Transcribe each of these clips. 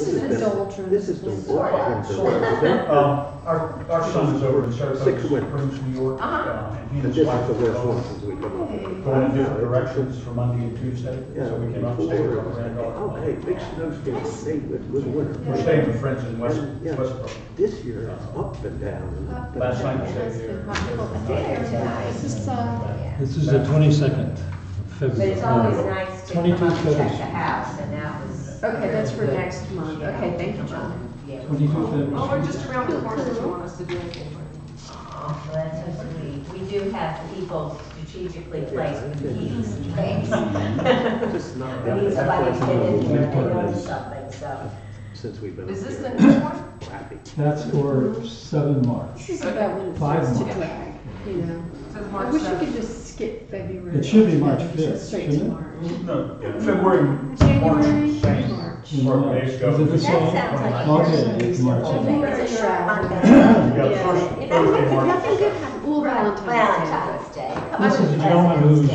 This is the doldrums. This is the Sort of. Our son is over in Saratoga 6 winters. Springs, New York, Uh-huh. and he And and this his is wife the are worst one both since we've been on. going in different directions for Monday and Tuesday, Yeah, so we came up to stay with our granddaughter. okay, big snowstorm, hey, it was winter. We're staying with friends in Yeah. Westbrook. This year, it's up and down and up and Last down. night we stayed here. Very nice. This is, Yeah. This is the 22nd of But February. it's always nice to come 22 up and check February. the house, and that was. okay, that's for next month. Okay, thank you, John. Yeah. 22 Oh, February. we're just around the corner if you want us to do anything for you. Oh, well, that's so sweet. We do have people strategically placed with keys and things. Just not We that. need somebody to fit in here and know Important. something, so. Since we've been. Is up this here. the new one? Happy. That's for 7 March. This is about when it 5 starts to March. drag, you know. Says I March wish you 7th. could just skip February. It should be March Just 5th, straight to shouldn't it? March. No, February, March, January, same. March. Or days ago. Is it the That same? sounds like Okay, a it's March. reasonable thing. It's a short Monday. Yeah, Yeah. first You know, Thursday, March. Nothing good happened. Well, Valentine's Valentine's Day. This is a gentleman who's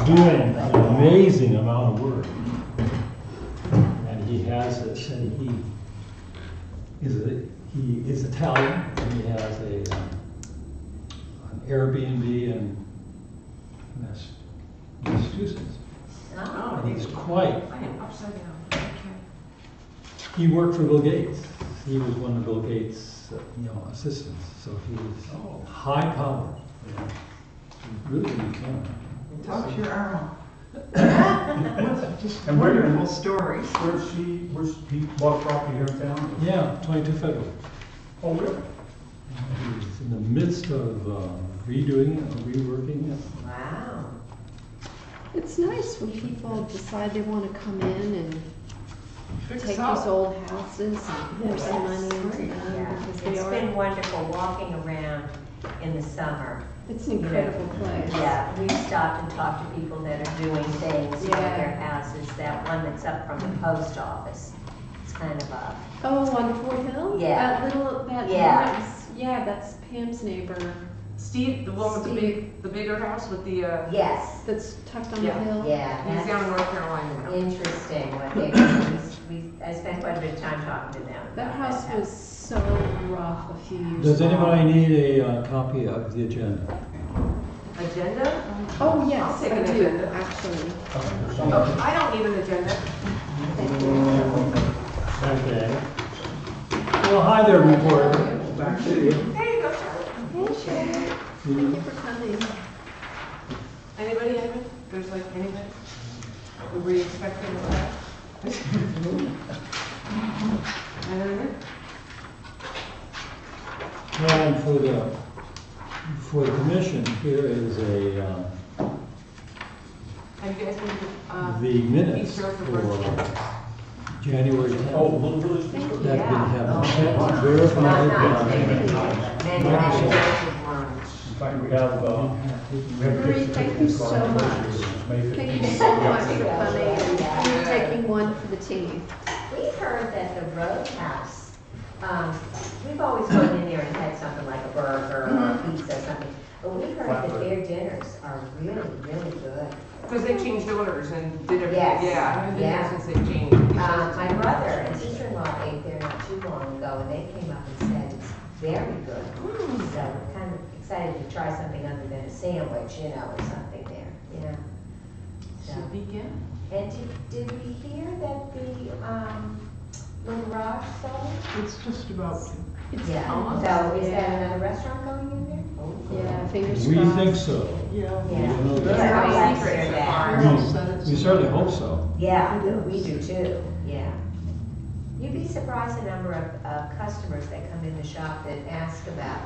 doing an amazing amount of work. And he has this, and he is Italian, and he has an Airbnb in Massachusetts. Oh, And he's quite, I am upside down. Okay. he worked for Bill Gates. He was one of Bill Gates' assistants, so he's high powered. Really good talent. Talk your arm off. Just And where- wonderful stories. Where's he bought property here in town? Yeah, 22 February. Oh, really? He's in the midst of redoing it, reworking it. wow. It's nice when people decide they want to come in and Fix take up. these old houses and pour some money into them Yeah. because they It's are, been wonderful walking around in the summer. it's an incredible place. Yeah, we stopped and talked to people that are doing things with Yeah. their houses. That one that's up from the post office. It's kind of a, Oh, on Fort Hill? Yeah. That Yeah. Lawrence, yeah, that's Pam's neighbor Steve, the one with the bigger house with the, yes, that's tucked on the Yeah. hill. yeah. he's that's down in North Carolina now. interesting what they, I spent quite a bit of time talking to them. That about house was so rough a few years Does ago. anybody need a copy of the agenda? Agenda? Oh, yes, I'll take I an do, agenda. actually. Oh, I don't need an agenda. Okay. Well, hi there, reporter. Back to you. There you go, Charlie. Hey, Sharon. Thank you for coming. Anybody, Evan? There's like anybody? Were we expecting that? Anything? And for the commission, here is Have you guys been to, the minutes Easter for for birthday? January 10th. Oh, Little Village. Thank you. That Yeah. we have Oh. checked, verified. Many, many Microsoft. years of ones. In fact, we have Marie, thank you so much. Thank you so much for coming and for taking one for the team. We heard that the Roadhouse, we've always gone in there and had something like a burger or a pizza or something. But we heard that their dinners are really, really good. Because they changed owners and did everything. Yes. Yeah, I haven't been Yeah. there since they changed. My brother and sister-in-law ate there not too long ago, and they came up and said it's very good. So we're kind of excited to try something other than a sandwich, or something there, So, Should begin. and did we hear that the garage sold? It's just about, It's Yeah, almost- so is that yeah. another restaurant going in there? Oh, Yeah, fingers We crossed. think so. yeah. Yeah. know Yeah, that. I'm glad to Secret hear so that. far. Carol said it's. We certainly hope so. Yeah, we do too, yeah. You'd be surprised the number of customers that come in the shop that ask about,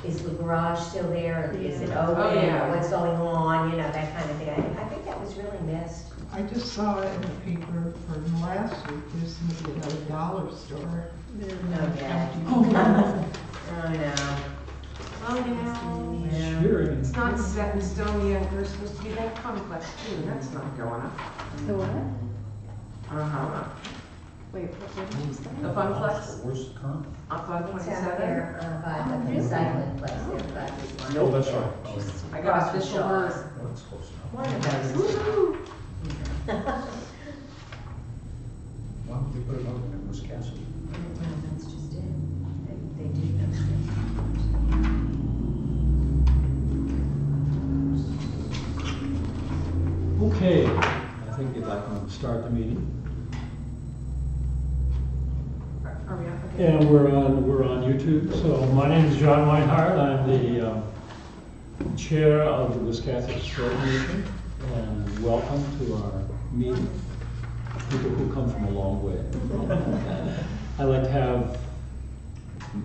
is the garage still there, or is it Yeah. open, Oh, yeah. or what's going on, that kind of thing. I think that was really missed. I just saw it in the paper from last week, there's gonna be another dollar store. yeah. Empty. I know. Oh, yeah. Yeah. Sure. It's not set in stone yet. There's supposed to be that complex too. That's not going up. The what? Uh-huh. Wait, what did you say? The Funplex Where's the current? up on It's 27. out there by Oh, the really? recycling place there, by this line. Oh, that's right. Oh, yeah. I got official word. Oh, that's close enough. One of those. Woo-hoo. Why would they put it over there? Wiscasset. Well, that's just it. They do those things. Okay, I think if I can start the meeting. Are we up? Okay. And we're on YouTube. So my name is John Weinhardt. I'm the chair of the Wiscasset Historic Commission, and welcome to our meeting. People who come from a long way. I'd like to have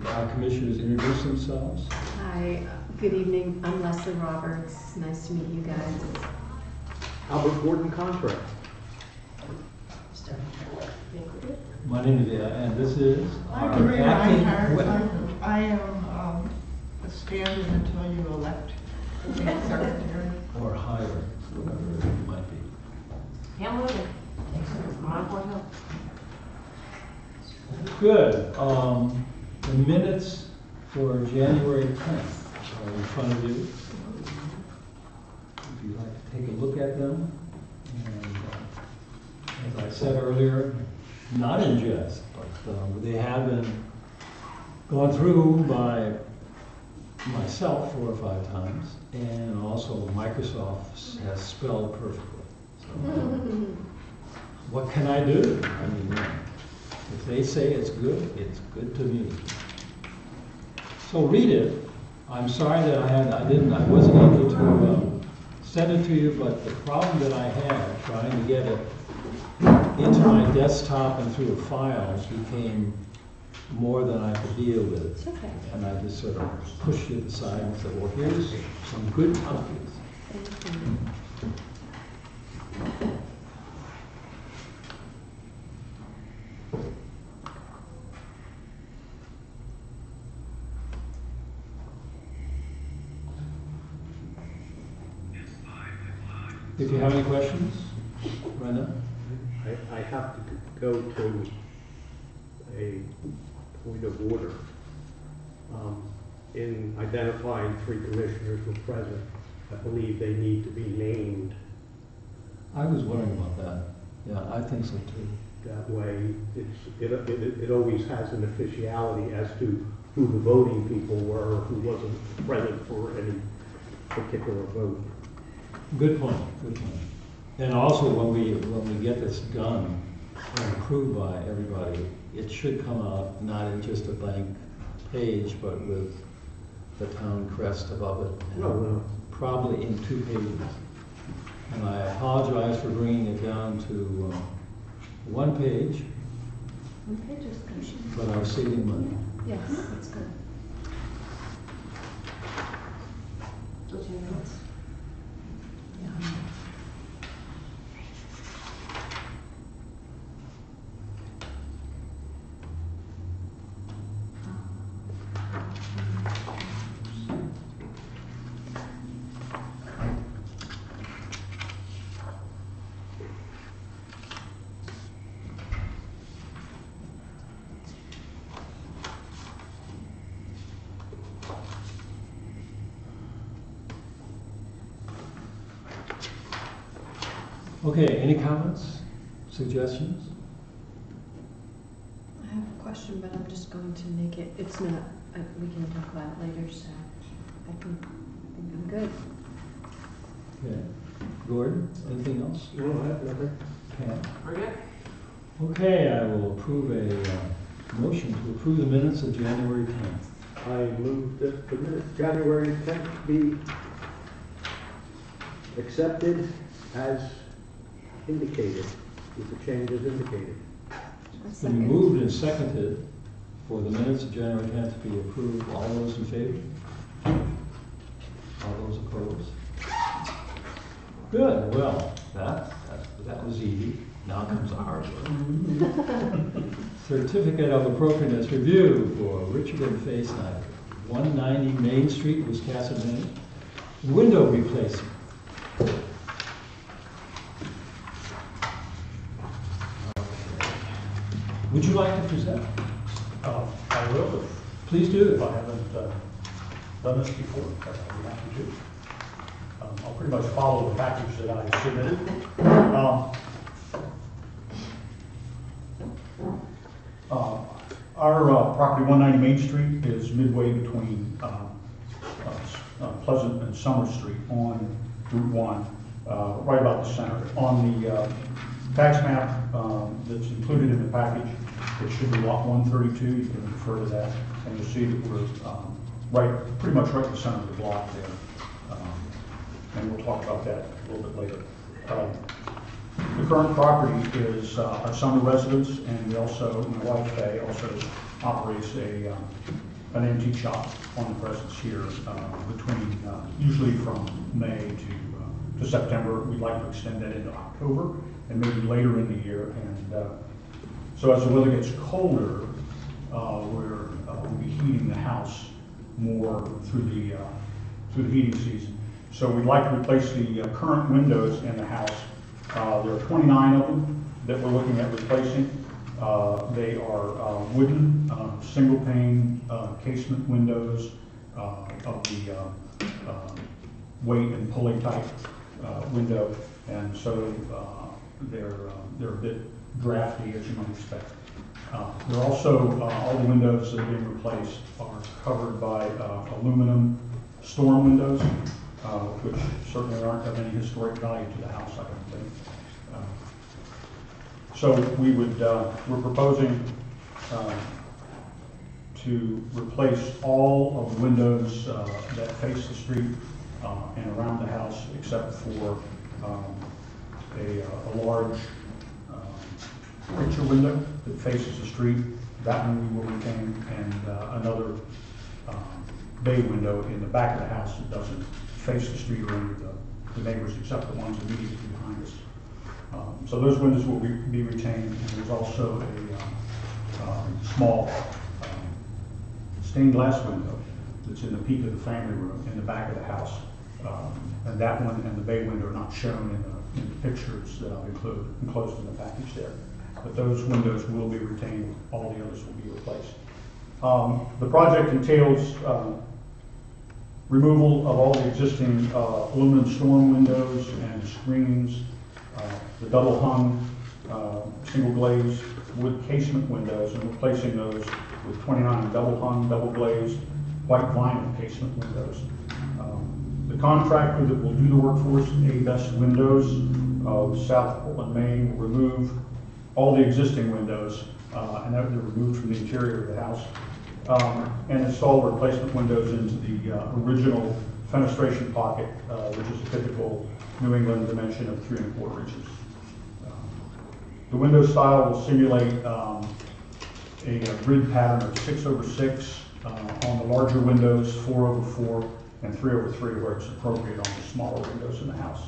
our commissioners introduce themselves. Hi, good evening. I'm Leslie Roberts. Nice to meet you guys. Albert Gordon Contract. My name is, and this is our I'm Maria acting. Reinhardt. I am a stand-in until you elect a secretary. Or higher, whatever it might be. Hamilton. I'm on Fort Hill. Good. The minutes for January 10th are in front of you. If you'd like to take a look at them. And as I said earlier, not in jest, but they have been gone through by myself 4 or 5 times, and also Microsoft has spelled perfectly. So, what can I do? I mean, if they say it's good to me. So read it. I'm sorry that I wasn't able to send it to you, but the problem that I had trying to get it into my desktop and through a file became more than I could deal with. It's okay. And I just sort of pushed it aside and said, well, here's some good copies. Thank you. If you have any questions, Brenda? I have to go to a point of order. In identifying 3 commissioners who are present, I believe they need to be named. I was wondering about that. Yeah, I think so too. That way, it always has an officiality as to who the voting people were, who wasn't present for any particular vote. Good point, good point. And also, when we get this done and approved by everybody, it should come out not in just a blank page, but with the town crest above it. And No. probably in 2 pages. And I apologize for bringing it down to 1 page, One page is good. but our saving money. Yes, that's good. What's your notes? Yeah. Okay, any comments, suggestions? I have a question, but I'm just going to make it, it's not, we can talk about it later, so I think I'm good. Okay. Gordon, anything else? No, I have nothing. Pam? We're good? Okay, I will approve a motion to approve the minutes of January 10th. I move that the minutes January 10th be accepted as indicated, with the changes indicated. A It's been second. moved and seconded for the minutes of January 10th to be approved. All those in favor? All those opposed? Good, well, that was easy. Now comes the hard work. Certificate of appropriateness review for Richard and Faye Snyder, 190 Main Street, Wiscasset, Maine. Window replacement. Would you like to present? I will, Please do. if I haven't done this before, but I'll be happy to. I'll pretty much follow the package that I submitted. Our property, 190 Main Street, is midway between Pleasant and Summer Street on Route 1, right about the center. On the tax map that's included in the package, it should be lot 132. You can refer to that, and you'll see that we're pretty much right in the center of the block there. And we'll talk about that a little bit later. The current property is our summer residence, and we also, my wife Faye, also operates an antique shop on the presence here between, usually from May to September. We'd like to extend that into October and maybe later in the year. And so as the weather gets colder, we'll be heating the house more through the heating season. So we'd like to replace the current windows in the house. There are 29 of them that we're looking at replacing. They are wooden, single pane casement windows of the weight and pulley type window, and so they're a bit drafty, as you might expect. They're also all the windows that are being replaced are covered by aluminum storm windows, which certainly aren't of any historic value to the house, I don't think. So we're proposing to replace all of the windows that face the street and around the house, except for a large picture window that faces the street. That one we will retain, and another bay window in the back of the house that doesn't face the street or any of the neighbors, except the ones immediately behind us. So those windows will be retained, and there's also a small stained glass window that's in the peak of the family room in the back of the house. And that one and the bay window are not shown in the pictures that I've enclosed in the package there. But those windows will be retained, all the others will be replaced. The project entails removal of all the existing aluminum storm windows and screens, the double hung, single glazed wood casement windows, and replacing those with 29 double hung, double glazed, white vinyl casement windows. The contractor that will do the work for us, A-Best Windows of South Portland, Maine, will remove all the existing windows, and they're removed from the interior of the house, and install replacement windows into the original fenestration pocket, which is a typical New England dimension of 3 1/4 inches. The window style will simulate a grid pattern of 6/6 on the larger windows, 4/4, and 3/3 where it's appropriate on the smaller windows in the house.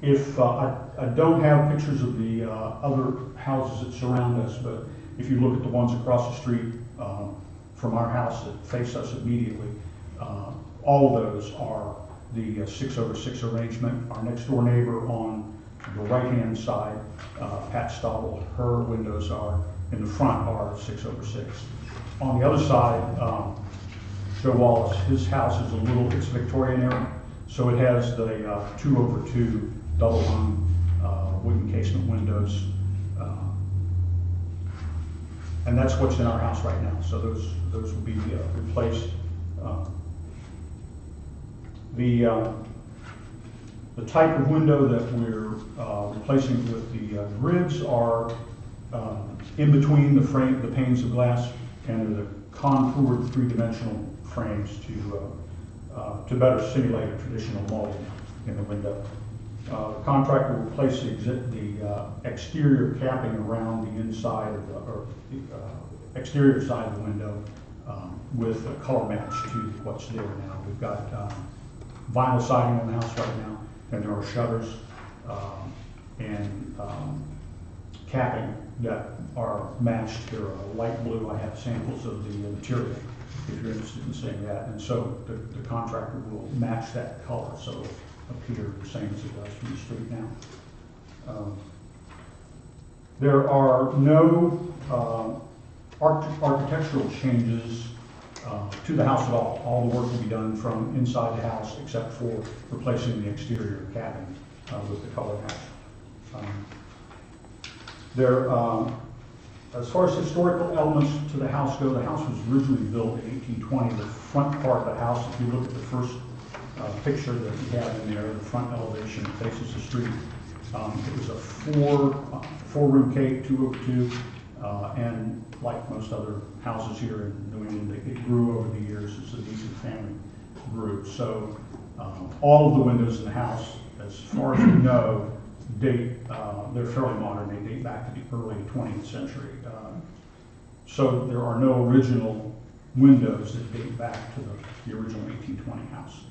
If I don't have pictures of the other houses that surround us, but if you look at the ones across the street from our house that face us immediately, all of those are the 6/6 arrangement. Our next door neighbor on the right-hand side, Pat Stobble, her windows are in the front are 6/6. On the other side, Joe Wallace, his house is it's Victorian era, so it has the 2/2 double hung wooden casement windows, and that's what's in our house right now. So those will be replaced. The type of window that we're replacing with the grids are in between the panes of glass and the contoured three-dimensional frames to better simulate a traditional molding in the window. The contractor will place the exterior capping around the inside of the exterior side of the window with a color match to what's there now. We've got vinyl siding on the house right now, and there are shutters and capping that are matched. They're light blue. I have samples of the material if you're interested in seeing that. And so the contractor will match that color so it'll appear the same as it does from the street now. There are no architectural changes to the house at all. All the work will be done from inside the house except for replacing the exterior capping with the color match. There As far as historical elements to the house go, the house was originally built in 1820. The front part of the house, if you look at the first picture that we have in there, the front elevation faces the street. It was a four-room cape, 202, and like most other houses here in New England, it grew over the years as a decent family grew. So all of the windows in the house, as far as we know, date, they're fairly modern. They date back to the early 20th century. So there are no original windows that date back to the original 1820 house.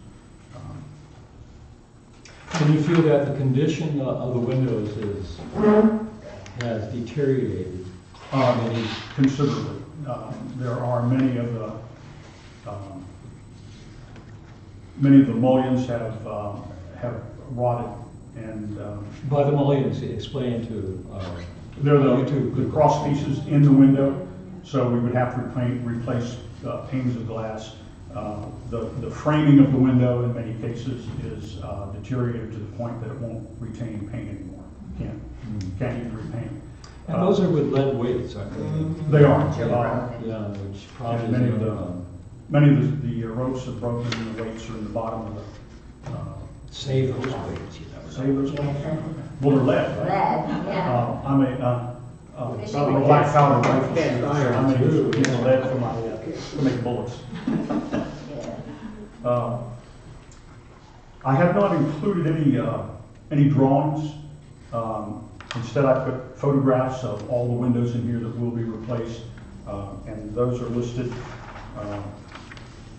And you feel that the condition of the windows has deteriorated? Considerably. There are many of the mullions have rotted, and By the mullions, explain to they're YouTube. the cross pieces in the window, so we would have to replace panes of glass. The framing of the window in many cases is deteriorated to the point that it won't retain paint anymore. Can't even repaint. And those are with lead weights, aren't they? They are. Yeah, which probably Many is of the ropes are broken and the weights are in the bottom of the. Save those weights, you never know. Save those. Well, they're lead, right? Lead, yeah. I'm a black powder rifle shooter. I'm gonna use lead for my to make bullets. I have not included any drawings. Instead, I put photographs of all the windows in here that will be replaced, and those are listed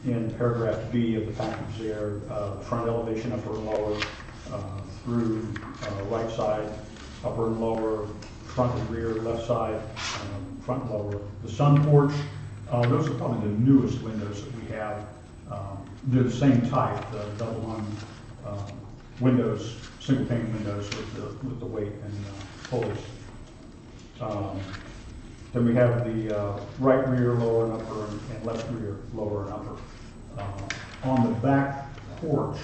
in paragraph B of the package there. Front elevation, upper and lower, through right side, upper and lower, front and rear, left side, front and lower. The sun porch, those are probably the newest windows that we have. They're the same type, the double hung windows, single pane windows with the weight and pulleys. Then we have the right rear, lower and upper, and left rear, lower and upper. On the back porch,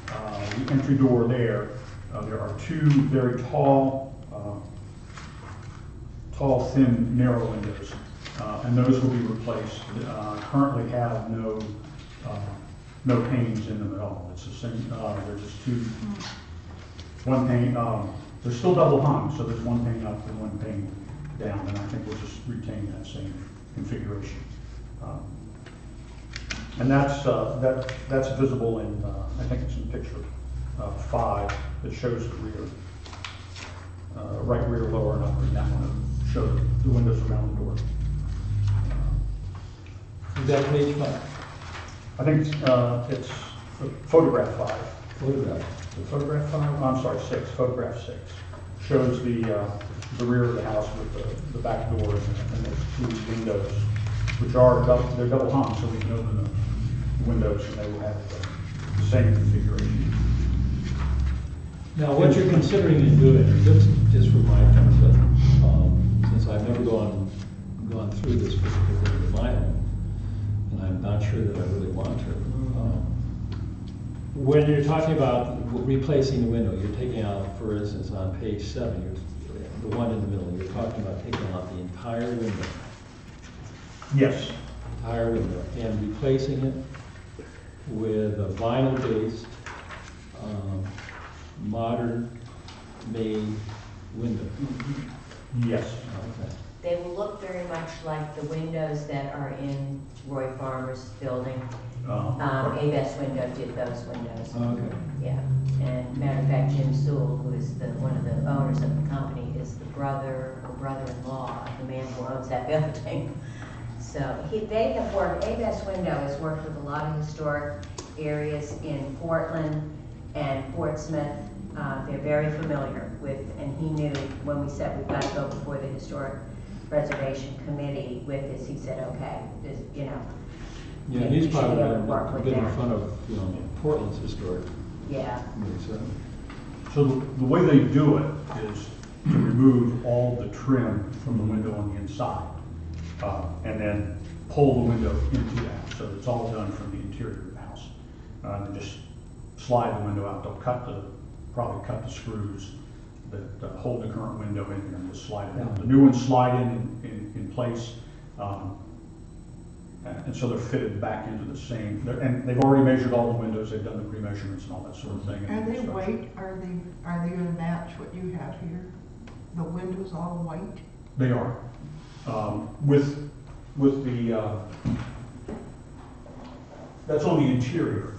the entry door there are two very tall, thin, narrow windows, and those will be replaced. Currently have no panes in them at all. It's the same. There's just one pane. They're still double hung, so there's one pane up and one pane down, and I think we'll just retain that same configuration. And that's visible in, I think it's in picture 5 that shows the rear, right rear, lower and upper, and that one shows the windows around the door. Is that page 5? I think it's photograph 5. Photograph. Photograph 5? I'm sorry, 6. Photograph 6 shows the rear of the house with the back door and those two windows, which are they're double hung, so we can open the windows and they will have the same configuration. Now, what you're considering in doing, just for my benefit, since I've never gone through this particular thing in my home, and I'm not sure that I really want to. When you're talking about replacing the window, you're taking out, for instance, on page 7, the one in the middle, you're talking about taking out the entire window. Yes. Entire window, and replacing it with a vinyl-based, modern-made window. Yes. Okay. They will look very much like the windows that are in Roy Farmer's building. A-Best Window did those windows. Okay. Yeah, and matter of fact, Jim Sewell, who is one of the owners of the company, is the brother or brother-in-law of the man who owns that building. So they have worked, A-Best Window has worked with a lot of historic areas in Portland and Portsmouth. They're very familiar with, and he knew when we said we've got to go before the Historic Preservation Committee with this, he said, okay, this, you know. Yeah, he's you should probably be able to work with been in them. front of, Portland's historic. Yeah. So the way they do it is to remove all the trim from the window on the inside, and then pull the window into that. So it's all done from the interior of the house. And just slide the window out. They'll probably cut the screws that hold the current window in here and just slide it out. The new ones slide in place. And so they're fitted back into the same, and they've already measured all the windows, they've done the pre-measurements and all that sort of thing. Are they white? Are they gonna match what you have here? The windows all white? They are. With the, that's on the interior.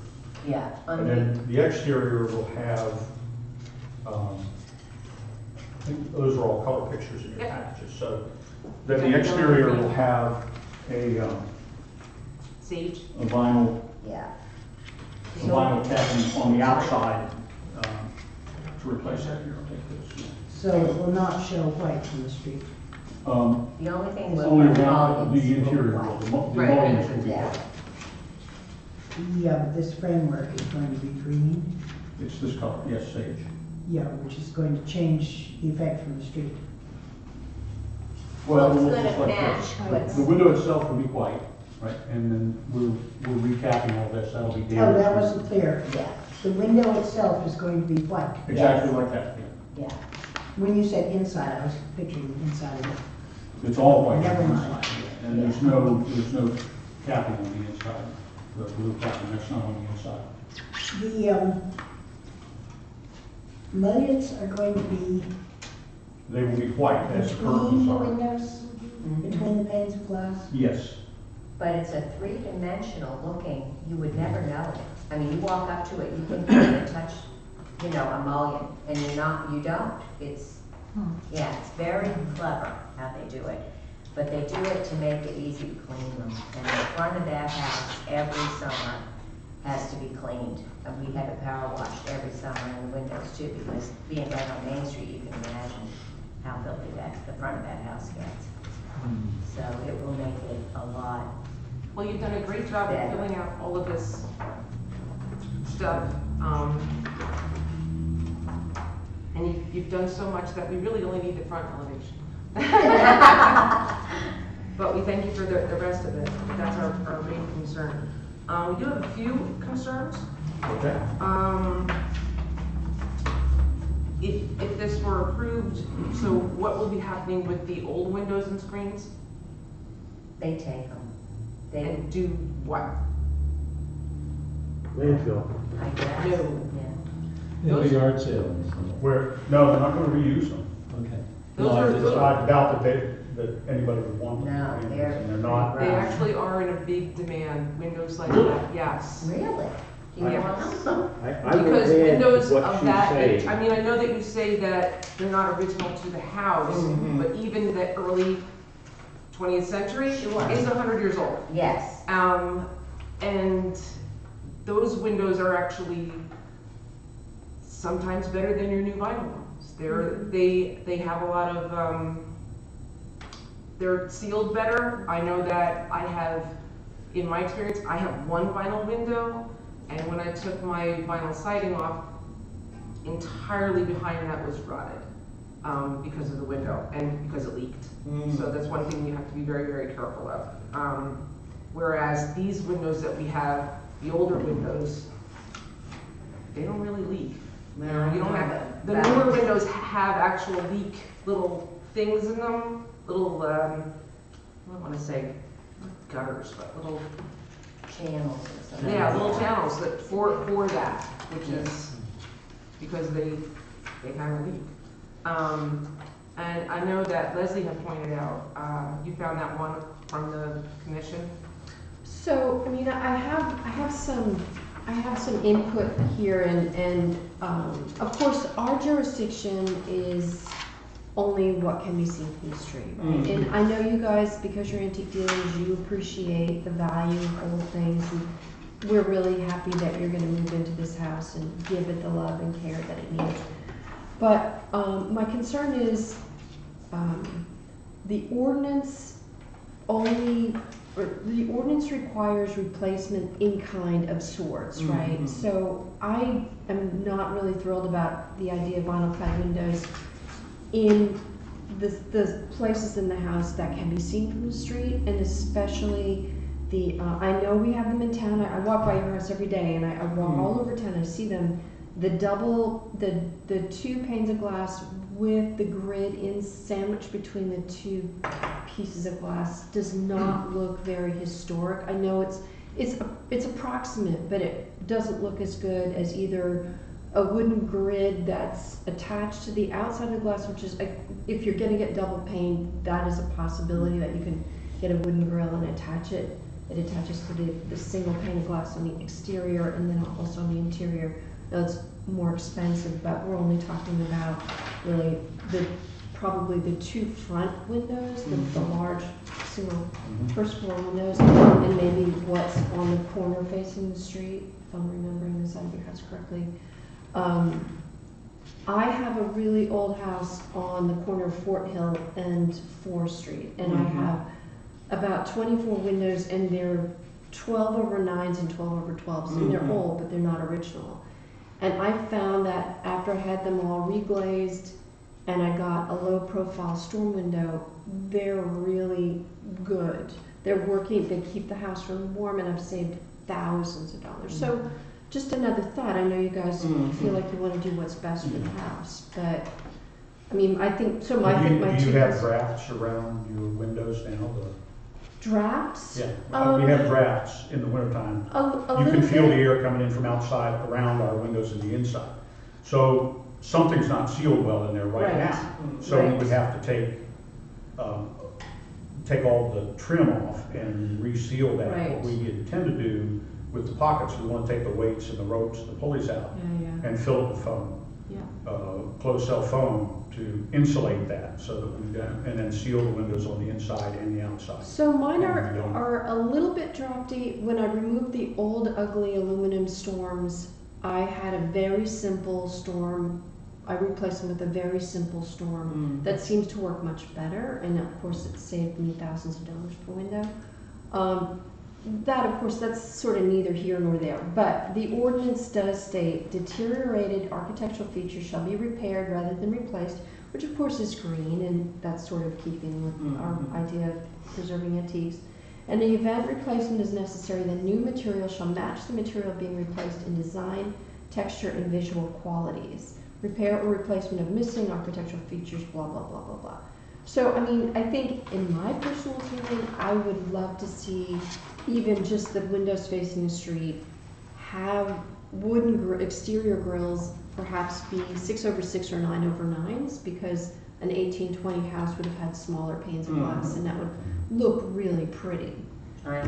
Yeah. And then the exterior will have, I think those are all color pictures in your Yep. packages. So then the exterior will have a Sage. vinyl Yeah. capping on the outside to replace that here. I'll take this. So it will not show white from the street. The only thing with Only the around the mullions will interior, be will. white. The Right. mullions will be Yeah. white. Yeah, but this framework is going to be green, It's this color, yes, sage. yeah, which is going to change the effect from the street. Well, it's we'll gonna just like match this. what's- The window itself will be white, right, and then we're recapping all this, that'll be Oh, damaged. that wasn't clear. Yeah, The window itself is going to be white. Exactly like that, yeah. yeah. When you said inside, I was picturing the inside of it. It's all white on Never the mind. inside, yeah. And there's no capping on the inside, the blue capping, that's not on the inside. The mullions are going to be They will be white as the between curtains the are. windows, between the panes of glass. Yes, But it's a three-dimensional looking, you would never know it. I mean, you walk up to it, you think you're gonna touch, a mullion, and you don't. It's, yeah, it's very clever how they do it. But they do it to make it easy to clean them. And the front of that house, every summer, has to be cleaned. And we have it power washed every summer, and the windows too, because being right on Main Street, you can imagine how filthy the front of that house gets. So it will make it a lot. Well, you've done a great job Yeah. of filling out all of this stuff. And you've done so much that we really only need the front elevation. But we thank you for the rest of it. That's our main concern. We do have a few concerns. okay. If this were approved, so what will be happening with the old windows and screens? They take them. They, And do what? Landfill. I guess. No. Yeah. It'll be yard sales. No, they're not gonna reuse them. Okay. Those No, are- I just- those I doubt that anybody would want them. No, And they're- they're not. They actually are in a big demand, windows like that, yes. Really? Do you Yes. want them? I will Because add windows to what of she's that age, saying. I mean, I know that you say that they're not original to the house, Mhm. but even the early 20th century Sure. is 100 years old. Yes. And those windows are actually sometimes better than your new vinyl ones. They have a lot of, they're sealed better. I know that I have, in my experience, I have one vinyl window, and when I took my vinyl siding off, entirely behind that was rotted because of the window and because it leaked. So that's one thing you have to be very, very careful of. Whereas these windows that we have, the older windows, they don't really leak. No, You don't have, the that- newer windows have actual leak little things in them, little, I don't want to say gutters, but little, Channels or something. yeah, little channels that for that, which is because they kind of leak. And I know that Leslie had pointed out, you found that one from the commission. So, I mean, I have some input here, and of course, our jurisdiction is only what can be seen from the street, right? And I know you guys, because you're antique dealers, you appreciate the value of old things, and we're really happy that you're gonna move into this house and give it the love and care that it needs. But my concern is the ordinance requires replacement in kind of sorts, right? So I am not really thrilled about the idea of vinyl clad windows in the places in the house that can be seen from the street, and especially I know we have them in town. I walk by your house every day, and I walk all over town. I see them. The two panes of glass with the grid in sandwiched between the two pieces of glass does not look very historic. I know it's approximate, but it doesn't look as good as either a wooden grid that's attached to the outside of the glass, which is, if you're gonna get double pane, that is a possibility that you can get a wooden grill and attach it. It attaches to the single pane of glass on the exterior and then also on the interior. Now it's more expensive, but we're only talking about really probably the two front windows, the large single first floor windows, and maybe what's on the corner facing the street, if I'm remembering the side of your house correctly. I have a really old house on the corner of Fort Hill and 4th Street, and I have about 24 windows, and they're 12/9s and 12/12s, and they're old, but they're not original. And I found that after I had them all reglazed and I got a low profile storm window, they're really good. They're working, they keep the house really warm, and I've saved thousands of dollars. So just another thought, I know you guys feel like you want to do what's best for the house, but I mean, I think, so my Do two you have drafts around your windows now? drafts? Yeah, we have drafts in the wintertime. A You can little feel the bit. air coming in from outside around our windows and the inside. So something's not sealed well in there right Right. now. So we Right. would have to take all the trim off and reseal that. Right. What we intend to do with the pockets, we want to take the weights and the ropes and the pulleys out Yeah, and fill it with foam, yeah. closed cell foam to insulate that so that and then seal the windows on the inside and the outside. So mine And we don't- are a little bit drafty. When I removed the old ugly aluminum storms, I had a very simple storm. I replaced them with a very simple storm that seems to work much better, and of course it saved me thousands of dollars per window. That, of course, that's sort of neither here nor there, but the ordinance does state deteriorated architectural features shall be repaired rather than replaced, which of course is green, and that's sort of keeping with our idea of preserving antiques. In the event replacement is necessary, the new material shall match the material being replaced in design, texture, and visual qualities. Repair or replacement of missing architectural features, blah, blah, blah, blah, blah. So, I mean, I think in my personal opinion, I would love to see even just the windows facing the street have wooden exterior grills, perhaps be 6/6 or 9/9s, because an 1820 house would have had smaller panes of glass, and that would look really pretty.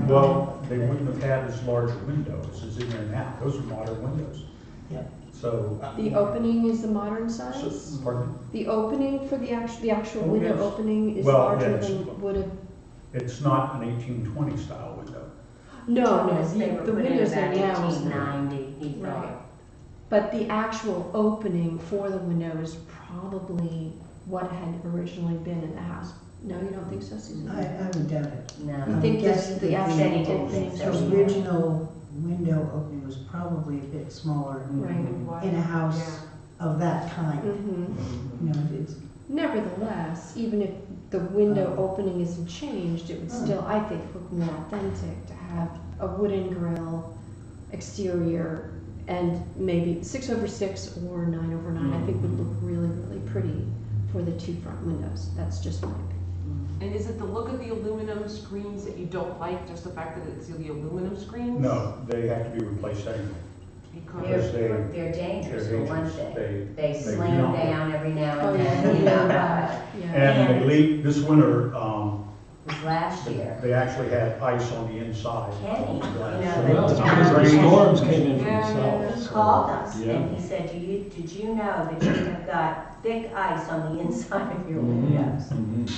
Well, they wouldn't have had as large windows as in there now. Those are modern windows. Yeah. So. The opening is the modern size? Pardon? The opening for the actual Oh, window yes. opening is Well, larger yes. than would have. It's not an 1820 style window. No, Thomas, they were the put in windows about there now is 1890, he Right. thought. But the actual opening for the window is probably what had originally been in the house. No, you don't think so, Susan? I would doubt it. No. You think this, guessing the that actual said he didn't opening think is so. The original window opening was probably a bit smaller Right. in a house of that kind. Mm-hmm. You know, it's, Nevertheless, even if the window opening isn't changed, it would still, I think, look more authentic to have a wooden grill, exterior, and maybe 6/6 or 9/9. I think would look really, really pretty for the two front windows. That's just my opinion. And is it the look of the aluminum screens that you don't like, just the fact that it's the aluminum screens? No, they have to be replaced anyway. Because They're dangerous for one dangerous. thing. They They slam jump. down every now Oh, and yeah, then, you know. yeah. And they leak, this winter, It was last year. they actually had ice on the inside. Kenny, you know, Well, it's the because the storms came in from the Yeah, south. He so- called us Yeah. and he said, did you know that you have got thick ice on the inside of your Mhm, windows? mhm.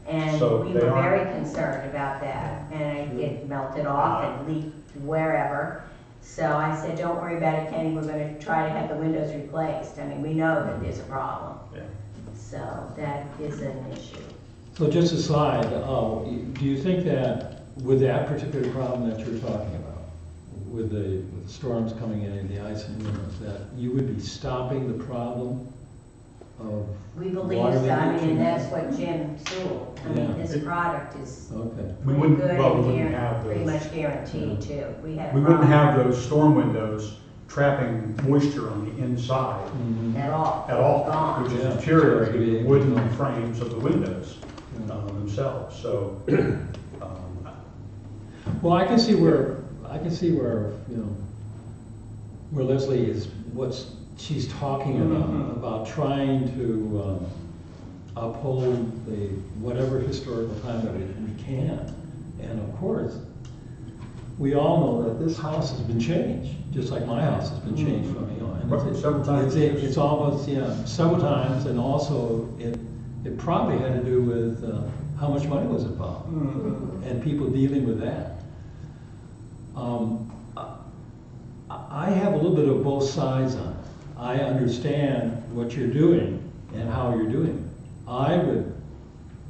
And So we they were aren't- very concerned about that, and it melted off and leaked wherever. So I said, don't worry about it, Kenny, we're gonna try to have the windows replaced. I mean, we know that there's a problem. Yeah. So that is an issue. So just aside, do you think that with that particular problem that you're talking about, with the storms coming in and the ice and windows, that you would be stopping the problem of We believe water so, I mean, leakage? and that's what Jim Sewell, I mean, Yeah. this product is Okay. We pretty wouldn't, good well, we and wouldn't have pretty those. much guaranteed too. We had a We wouldn't problem. have those storm windows trapping moisture on the inside At all. at all, Gone. which is Yeah. deteriorating the wooden frames of the windows themselves. So, Well, I can see where, you know, where Leslie is, she's talking about trying to uphold the, whatever historical time that we can. And of course, we all know that this house has been changed, just like my house has been changed from, you know. And it's- Several times. It's almost, several times, and also it probably had to do with how much money was involved and people dealing with that. I have a little bit of both sides on it. I understand what you're doing and how you're doing it.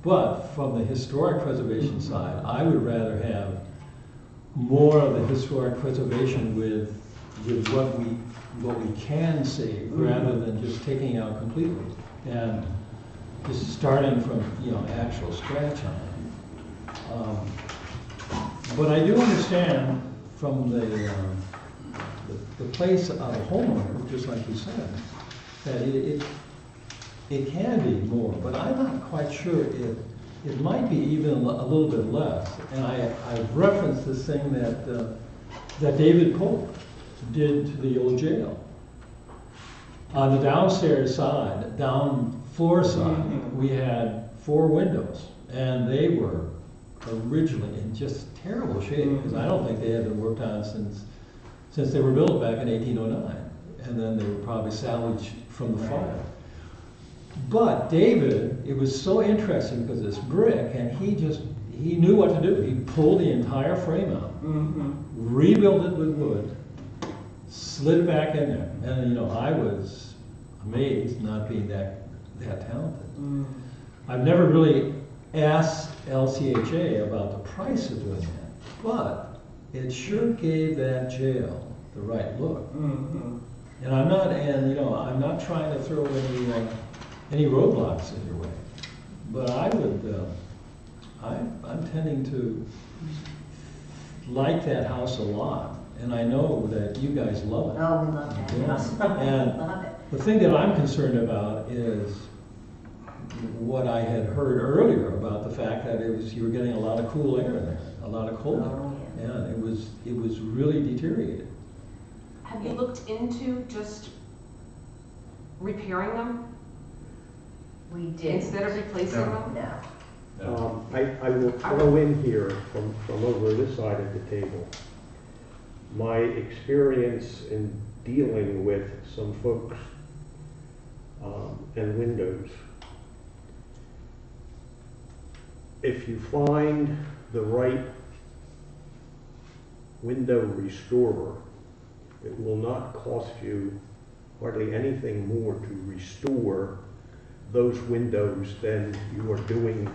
But from the historic preservation side, I would rather have more of the historic preservation with what we can save, rather than just taking out completely and just starting from, actual scratch on it. But I do understand from the place of a homeowner, just like you said, that it can be more, but I'm not quite sure it might be even a little bit less. And I've referenced this thing that David Polk did to the old jail. On the downstairs side, down floor side, we had 4 windows, and they were originally in just terrible shape, because I don't think they had been worked on since they were built back in 1809, and then they were probably salvaged from the fire. But David, it was so interesting because it's brick, and he knew what to do. He pulled the entire frame out, rebuilt it with wood, slid it back in there, and I was amazed, not being that talented. I've never really asked LCHA about the price of doing that, but it sure gave that jail the right look. And I'm not trying to throw any roadblocks in your way, but I'm tending to like that house a lot, and I know that you guys love it. Oh, we love that Yeah. house. And Love it. the thing that I'm concerned about is what I had heard earlier about the fact that you were getting a lot of cool air in there, a lot of cold air. Oh, yeah. Yeah, it was really deteriorated. Have you looked into just repairing them We did. instead of replacing No. them? No. I will throw in here from over this side of the table, my experience in dealing with some folks and windows. If you find the right window restorer, it will not cost you hardly anything more to restore those windows than you are doing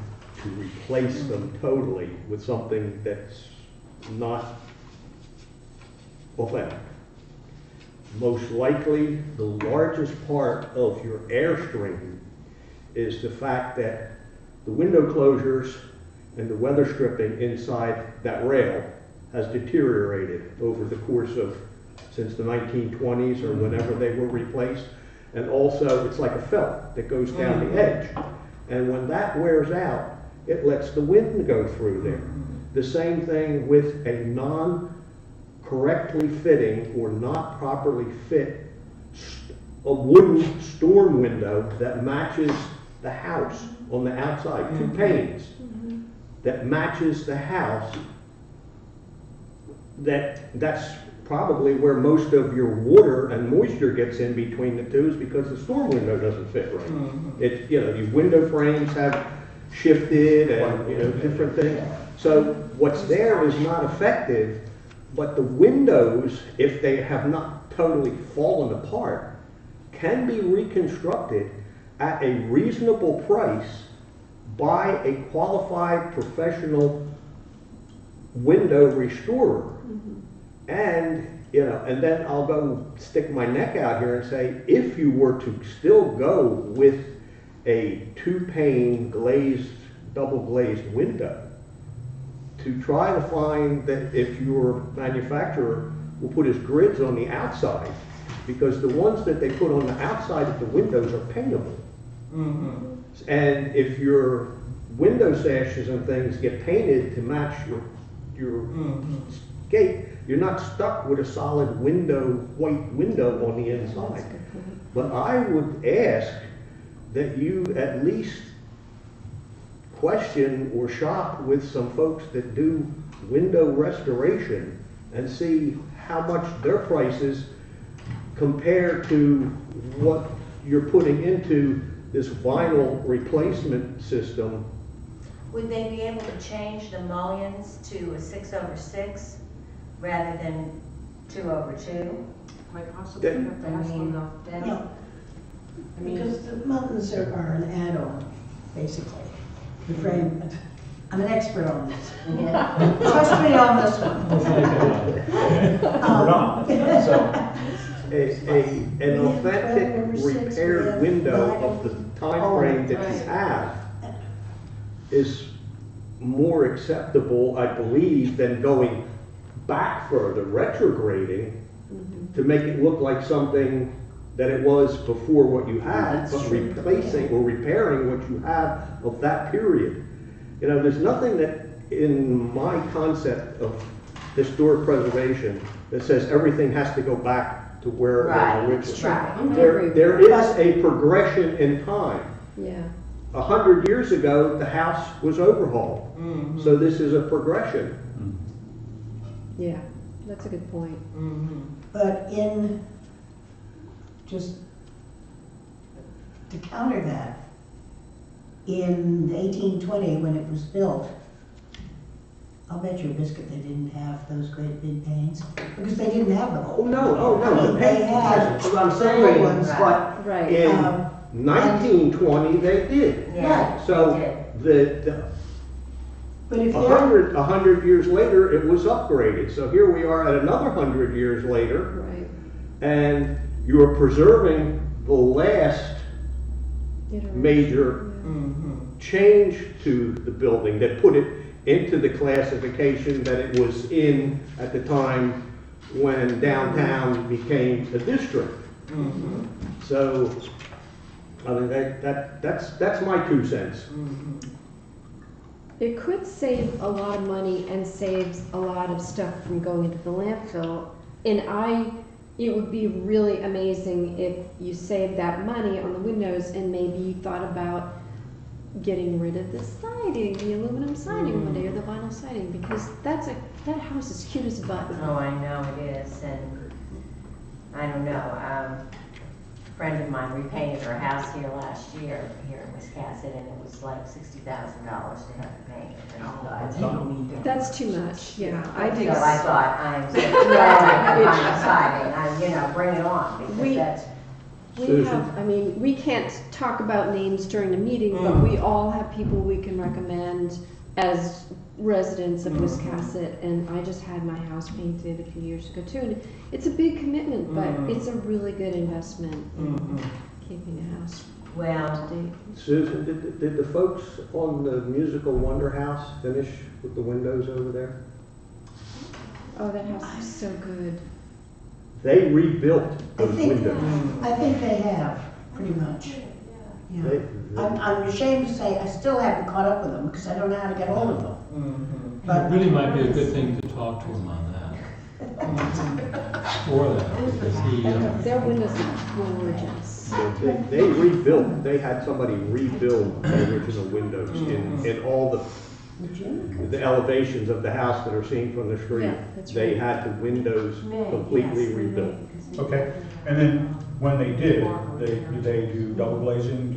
to replace them totally with something that's not authentic. Most likely, the largest part of your airstream is the fact that the window closures and the weather stripping inside that rail has deteriorated over the course of since the 1920s or whenever they were replaced. And also, it's like a felt that goes down the edge. And when that wears out, it lets the wind go through there. The same thing with a non-correctly fitting or not properly fit a wooden storm window that matches the house on the outside, 2 panes that matches the house. That's probably where most of your water and moisture gets in between the two, is because the storm window doesn't fit right. Your window frames have shifted and different things. So what's there is not effective, but the windows, if they have not totally fallen apart, can be reconstructed at a reasonable price by a qualified professional window restorer. And then I'll go stick my neck out here and say, if you were to still go with a 2-pane glazed, double glazed window, to try to find that if your manufacturer will put his grids on the outside, because the ones that they put on the outside of the windows are paintable. And if your window sashes and things get painted to match your gate, you're not stuck with a solid white window on the inside. But I would ask that you at least question or shop with some folks that do window restoration and see how much their prices compare to what you're putting into this vinyl replacement system. Would they be able to change the mullions to a 6/6 rather than 2/2? Quite possibly, That- you have to ask them though. That's, No, I mean, because the mountains are an add-on, basically. The frame, I'm an expert on this. yeah. Trust me on this one. We're not, so. An authentic repaired window of the time frame that you right. have is more acceptable, I believe, than going back further, retrograding, to make it look like something that it was before what you had, That's but true. replacing or repairing what you have of that period. You know, there's nothing that in my concept of historic preservation that says everything has to go back to where it Right, was originally. right. I agree There, with there that. is a progression in time. Yeah, 100 years ago, the house was overhauled. So this is a progression. yeah, that's a good point. But just to counter that, in 1820, when it was built, I'll bet you a biscuit they didn't have those great big panes, because they didn't have them. Oh, no, the They paint, had that's what I'm little saying, ones. but Right. in Um, 1920, they did. Yeah, So they did. the But if they're, 100 years later, it was upgraded. So here we are at another 100 years later, Right. and you are preserving the last Iteration. major change to the building that put it into the classification that it was in at the time when downtown became a district. So, I mean, that's my 2 cents. It could save a lot of money and saves a lot of stuff from going into the landfill. And it would be really amazing if you saved that money on the windows and maybe you thought about getting rid of the siding, the aluminum siding one day, or the vinyl siding, because that house is cute as a button. Oh, I know it is, and I don't know, a friend of mine repainted her house here last year, here in Wiscasset, and it was like $60,000 to have it painted. And I they don't need that. That's too much, yeah. I So think I thought, I'm so glad I got my siding, bring it on, because We- that's, we Susan? have, I mean, we can't talk about names during the meeting, but we all have people we can recommend as residents of Wiscasset, and I just had my house painted a few years ago too, and it's a big commitment, but it's a really good investment in keeping a house well, up to date. Susan, did the folks on the musical Wonder House finish with the windows over there? Oh, that house is so good. They rebuilt I those think, windows. I think they have, pretty much. Yeah. They- I'm ashamed to say, I still haven't caught up with them, because I don't know how to get hold of them. It But really might be a good thing to talk to him on that. For that, because he, Their windows are gorgeous. They rebuilt, they had somebody rebuild the original windows in all the elevations of the house that are seen from the street. Yeah, that's They right. had the windows completely rebuilt. Okay, and then when they did they do double glazing,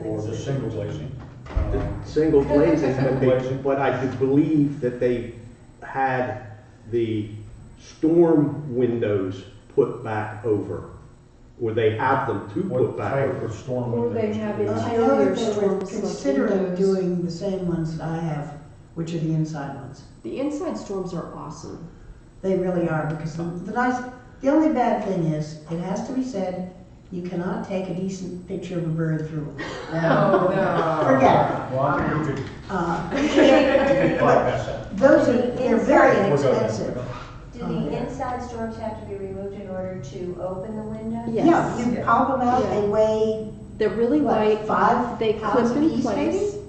or just single glazing? Single glazing, Glazing. but I do believe that they had the storm windows put back over, or they have them to What put back type over. of storm Or windows? they have do it- you- I know that they were Storm slip considering windows. doing the same ones that I have, which are the inside ones. The inside storms are awesome. They really are, because the only bad thing is, it has to be said, you cannot take a decent picture of a bird through them. No. Forget Well, I think we it. could bypass that. They're very Inside. We're good. inexpensive. Do the inside storms have to be removed in order to open the window? Yes. Yeah, you pop them out, Yeah. they weigh, They're really what, light. 5 They clip pounds in apiece, place. maybe?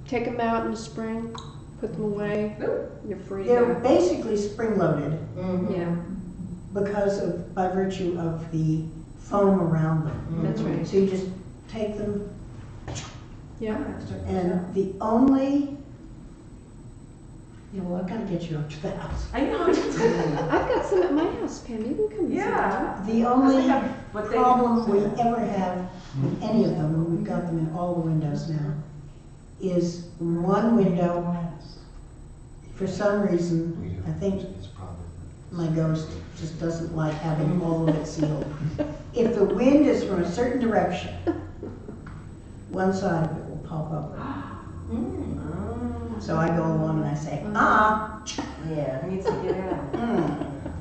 Take them out in the spring, put them away. You're free to They're go. basically spring-loaded Yeah, because of, by virtue of the foam around them. that's right. So you just take them, Yeah. and the only, well, I've gotta get you up to the house. I know. I've got some at my house, Pam. You can come and see them. Yeah. The only But they- problem we ever have with any of them, and we've got them in all the windows now, is one window, for some reason, I think my ghost just doesn't like having all of it sealed. If the wind is from a certain direction, one side of it will pop up. So I go along and I say, Yeah. It needs to get out.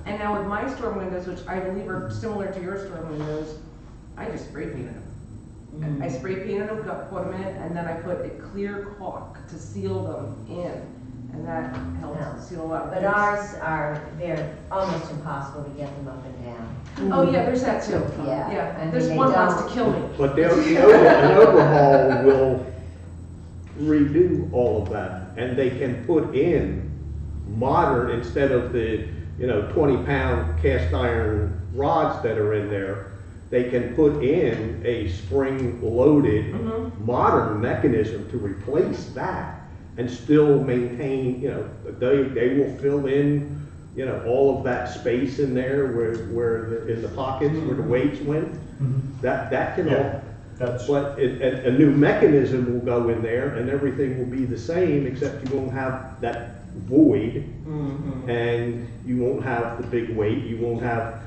And now with my storm windows, which I believe are similar to your storm windows, I just spray painted them. I spray painted them, put them in, and then I put a clear caulk to seal them in. And that helps seal a lot of But things. ours they're almost impossible to get them up and down. Oh, yeah, there's that too. Yeah. I Yeah, mean, this they one wants don't- to kill me. But an overhaul will redo all of that, and they can put in modern, instead of the, 20-pound cast iron rods that are in there, they can put in a spring-loaded modern mechanism to replace that and still maintain, they will fill in, all of that space in there where in the pockets where the weights went. That can all, Yeah, that's, but a new mechanism will go in there and everything will be the same, except you won't have that void. And you won't have the big weight, you won't have,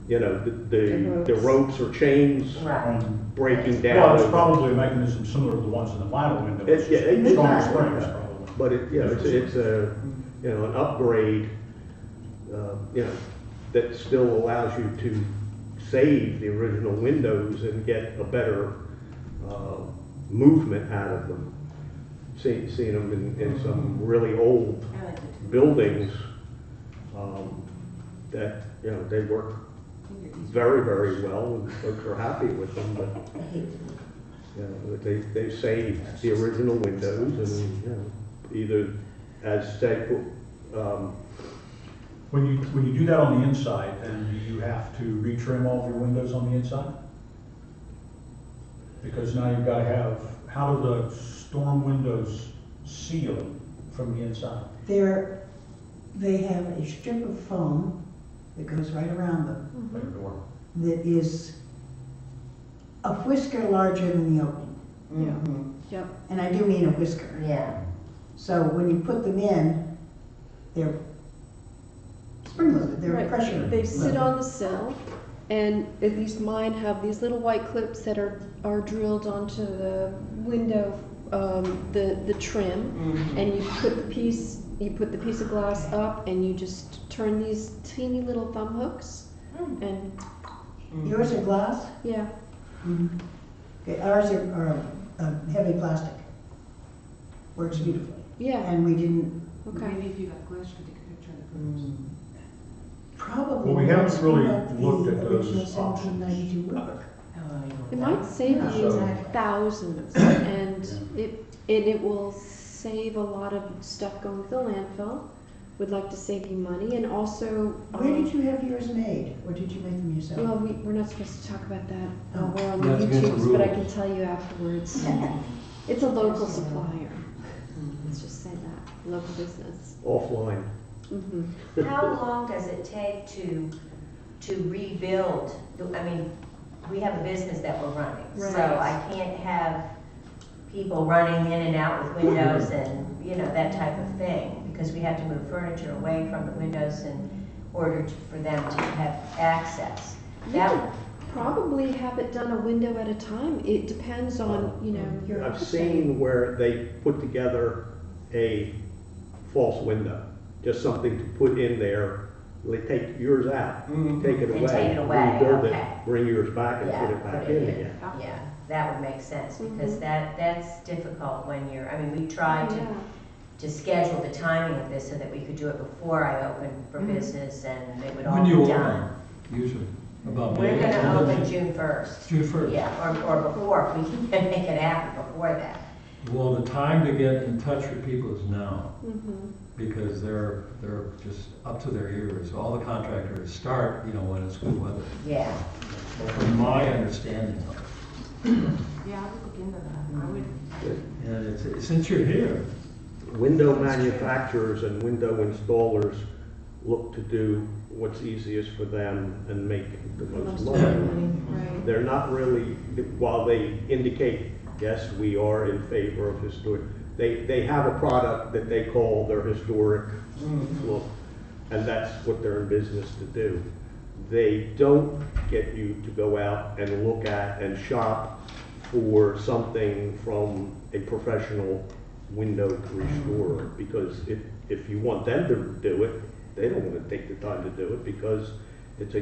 the ropes or chains Right. breaking well, it's down. probably a mechanism similar to the ones in the vinyl window. It's Yeah, just stronger exactly. springs, probably. But it's a, an upgrade, that still allows you to save the original windows and get a better, movement out of them. Seeing them in some really old I like it. buildings, that, they work very, very well, and folks are happy with them, but, they saved the original windows and, either, as said, When you do that on the inside, then do you have to retrim all of your windows on the inside? Because now you've got to have, how do the storm windows seal from the inside? they have a strip of foam that goes right around them Like a door? that is a whisker larger than the opening. Yep. And I do mean a whisker. Yeah. So when you put them in, they're spring-loaded, they're Right. pressure. They sit loaded. on the sill, and at least mine have these little white clips that are drilled onto the window, the trim, and you put the piece of glass up, and you just turn these teeny little thumb hooks, and Yours are glass? yeah, Okay, ours are heavy plastic. Works beautifully. yeah, And we didn't, okay. Maybe if you got glass, you could take a picture of the curves. probably. Well, we haven't really let the looked at those original options. 1792 work. It might save you Exactly. thousands, and it will save a lot of stuff going to the landfill. Would like to save you money, and also. Where did you have yours made, or did you make them yourself? Well, we're not supposed to talk about that. Oh. We're on the That's against the YouTubes, but I can rules. tell you afterwards. It's a local supplier. Let's just say that, local business. offline. Mm-hmm. How long does it take to rebuild? I mean, we have a business that we're running, so Right. I can't have people running in and out with windows and, that type of thing, because we have to move furniture away from the windows in order for them to have access. That, Probably have it done a window at a time. It depends on, your. I've seen where they put together a false window, just something to put in there. They take yours out, take it And away. take it away, rebuild okay. it, bring yours back and yeah, put it back put it in again. Yeah, that would make sense, because Mhm. that's difficult when we try Yeah. to schedule the timing of this so that we could do it before I open for Mhm. business and it would all When do you be open, done. usually? About We're May? gonna open June 1st. June 1st. Yeah, or before, if we can make it happen before that. Well, the time to get in touch with people is now, Mhm. because they're just up to their ears. All the contractors start, when it's good weather, Yeah. from my understanding of it. Yeah, I would look into that. I would, And since you're here, Window manufacturers and window installers look to do what's easiest for them and make the most Most money. money, right. They're not really, while they indicate, yes, we are in favor of historic, they have a product that they call their historic look, and that's what they're in business to do. They don't get you to go out and look at and shop for something from a professional window restorer, because if you want them to do it, they don't want to take the time to do it because it's a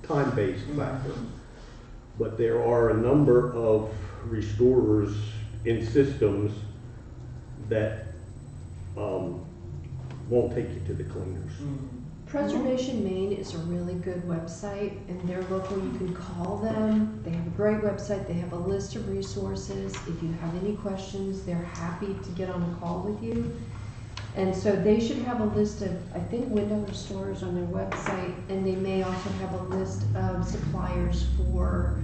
time-based factor. But there are a number of restorers in systems that won't take you to the cleaners. Preservation Maine is a really good website, and they're local. You can call them. They have a great website. They have a list of resources. If you have any questions, they're happy to get on a call with you. And so they should have a list of, I think, window restorers on their website, and they may also have a list of suppliers for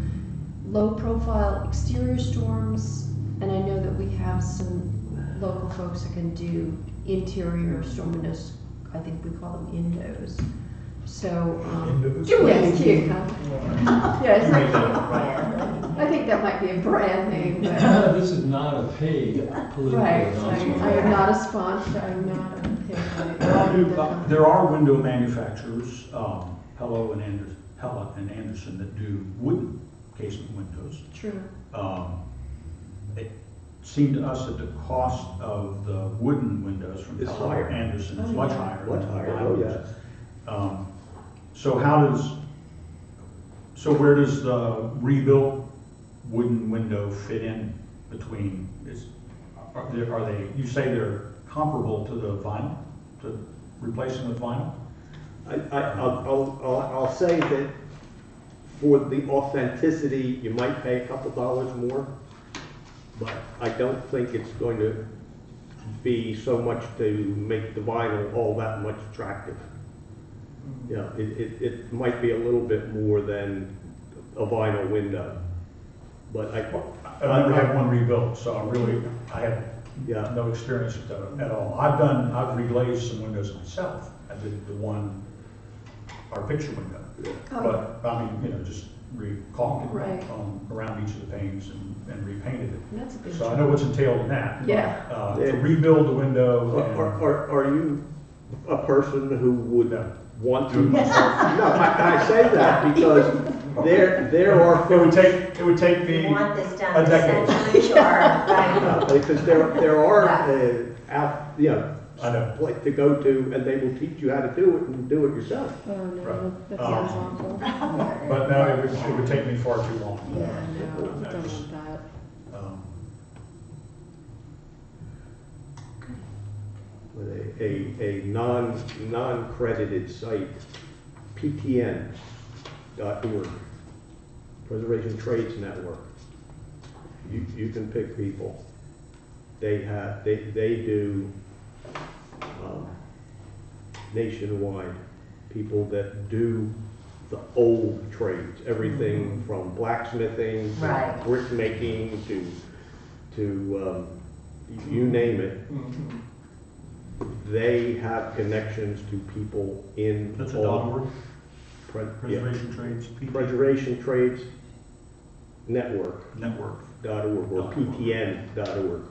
low-profile exterior storms. And I know that we have some local folks that can do interior storm windows. I think we call them indos. So, yes, cute, huh? Yeah, it's like, I think that might be a brand name, but, this is not a paid political right, announcement. I am not a sponsor, I'm not a paid. There are window manufacturers, Pella and Anderson, that do wooden casement windows. True. It seemed to us that the cost of the wooden windows from It's Pella higher. and Anderson is Oh, much yeah. higher. Much than higher, the oh, vinyl. yes. So where does the rebuilt wooden window fit in between, are they, you say they're comparable to the vinyl, to replacing with vinyl? I'll say that for the authenticity, you might pay a couple dollars more, but I don't think it's going to be so much to make the vinyl all that much attractive. Yeah, it might be a little bit more than a vinyl window, but I've never had one rebuilt, so I have yeah. no experience with that at all. I've reglazed some windows myself. I did our picture window. Oh, But, I mean, just re-caulked it Right. around each of the panes and repainted it. that's a big So I job. know what's entailed in that. but, Yeah. To rebuild the window Are you a person who would No. want to? No, I say that because there are and, folks. it would take You me want this a done decade. essentially, or, right? Because there are I know. like to go to, and they will teach you how to do it and do it yourself. Oh, no, Right. that sounds awful. But no, it would take me far too long. Yeah, no, don't want that. Um, With a non-credited site, ptn.org, Preservation Trades Network. You can pick people. They do nationwide, people that do the old trades, everything from blacksmithing, to Right. brickmaking, to you name it. They have connections to people in That's all- .org, yeah. Preservation Trades, Preservation Trades Network Network. .org or ptn.org.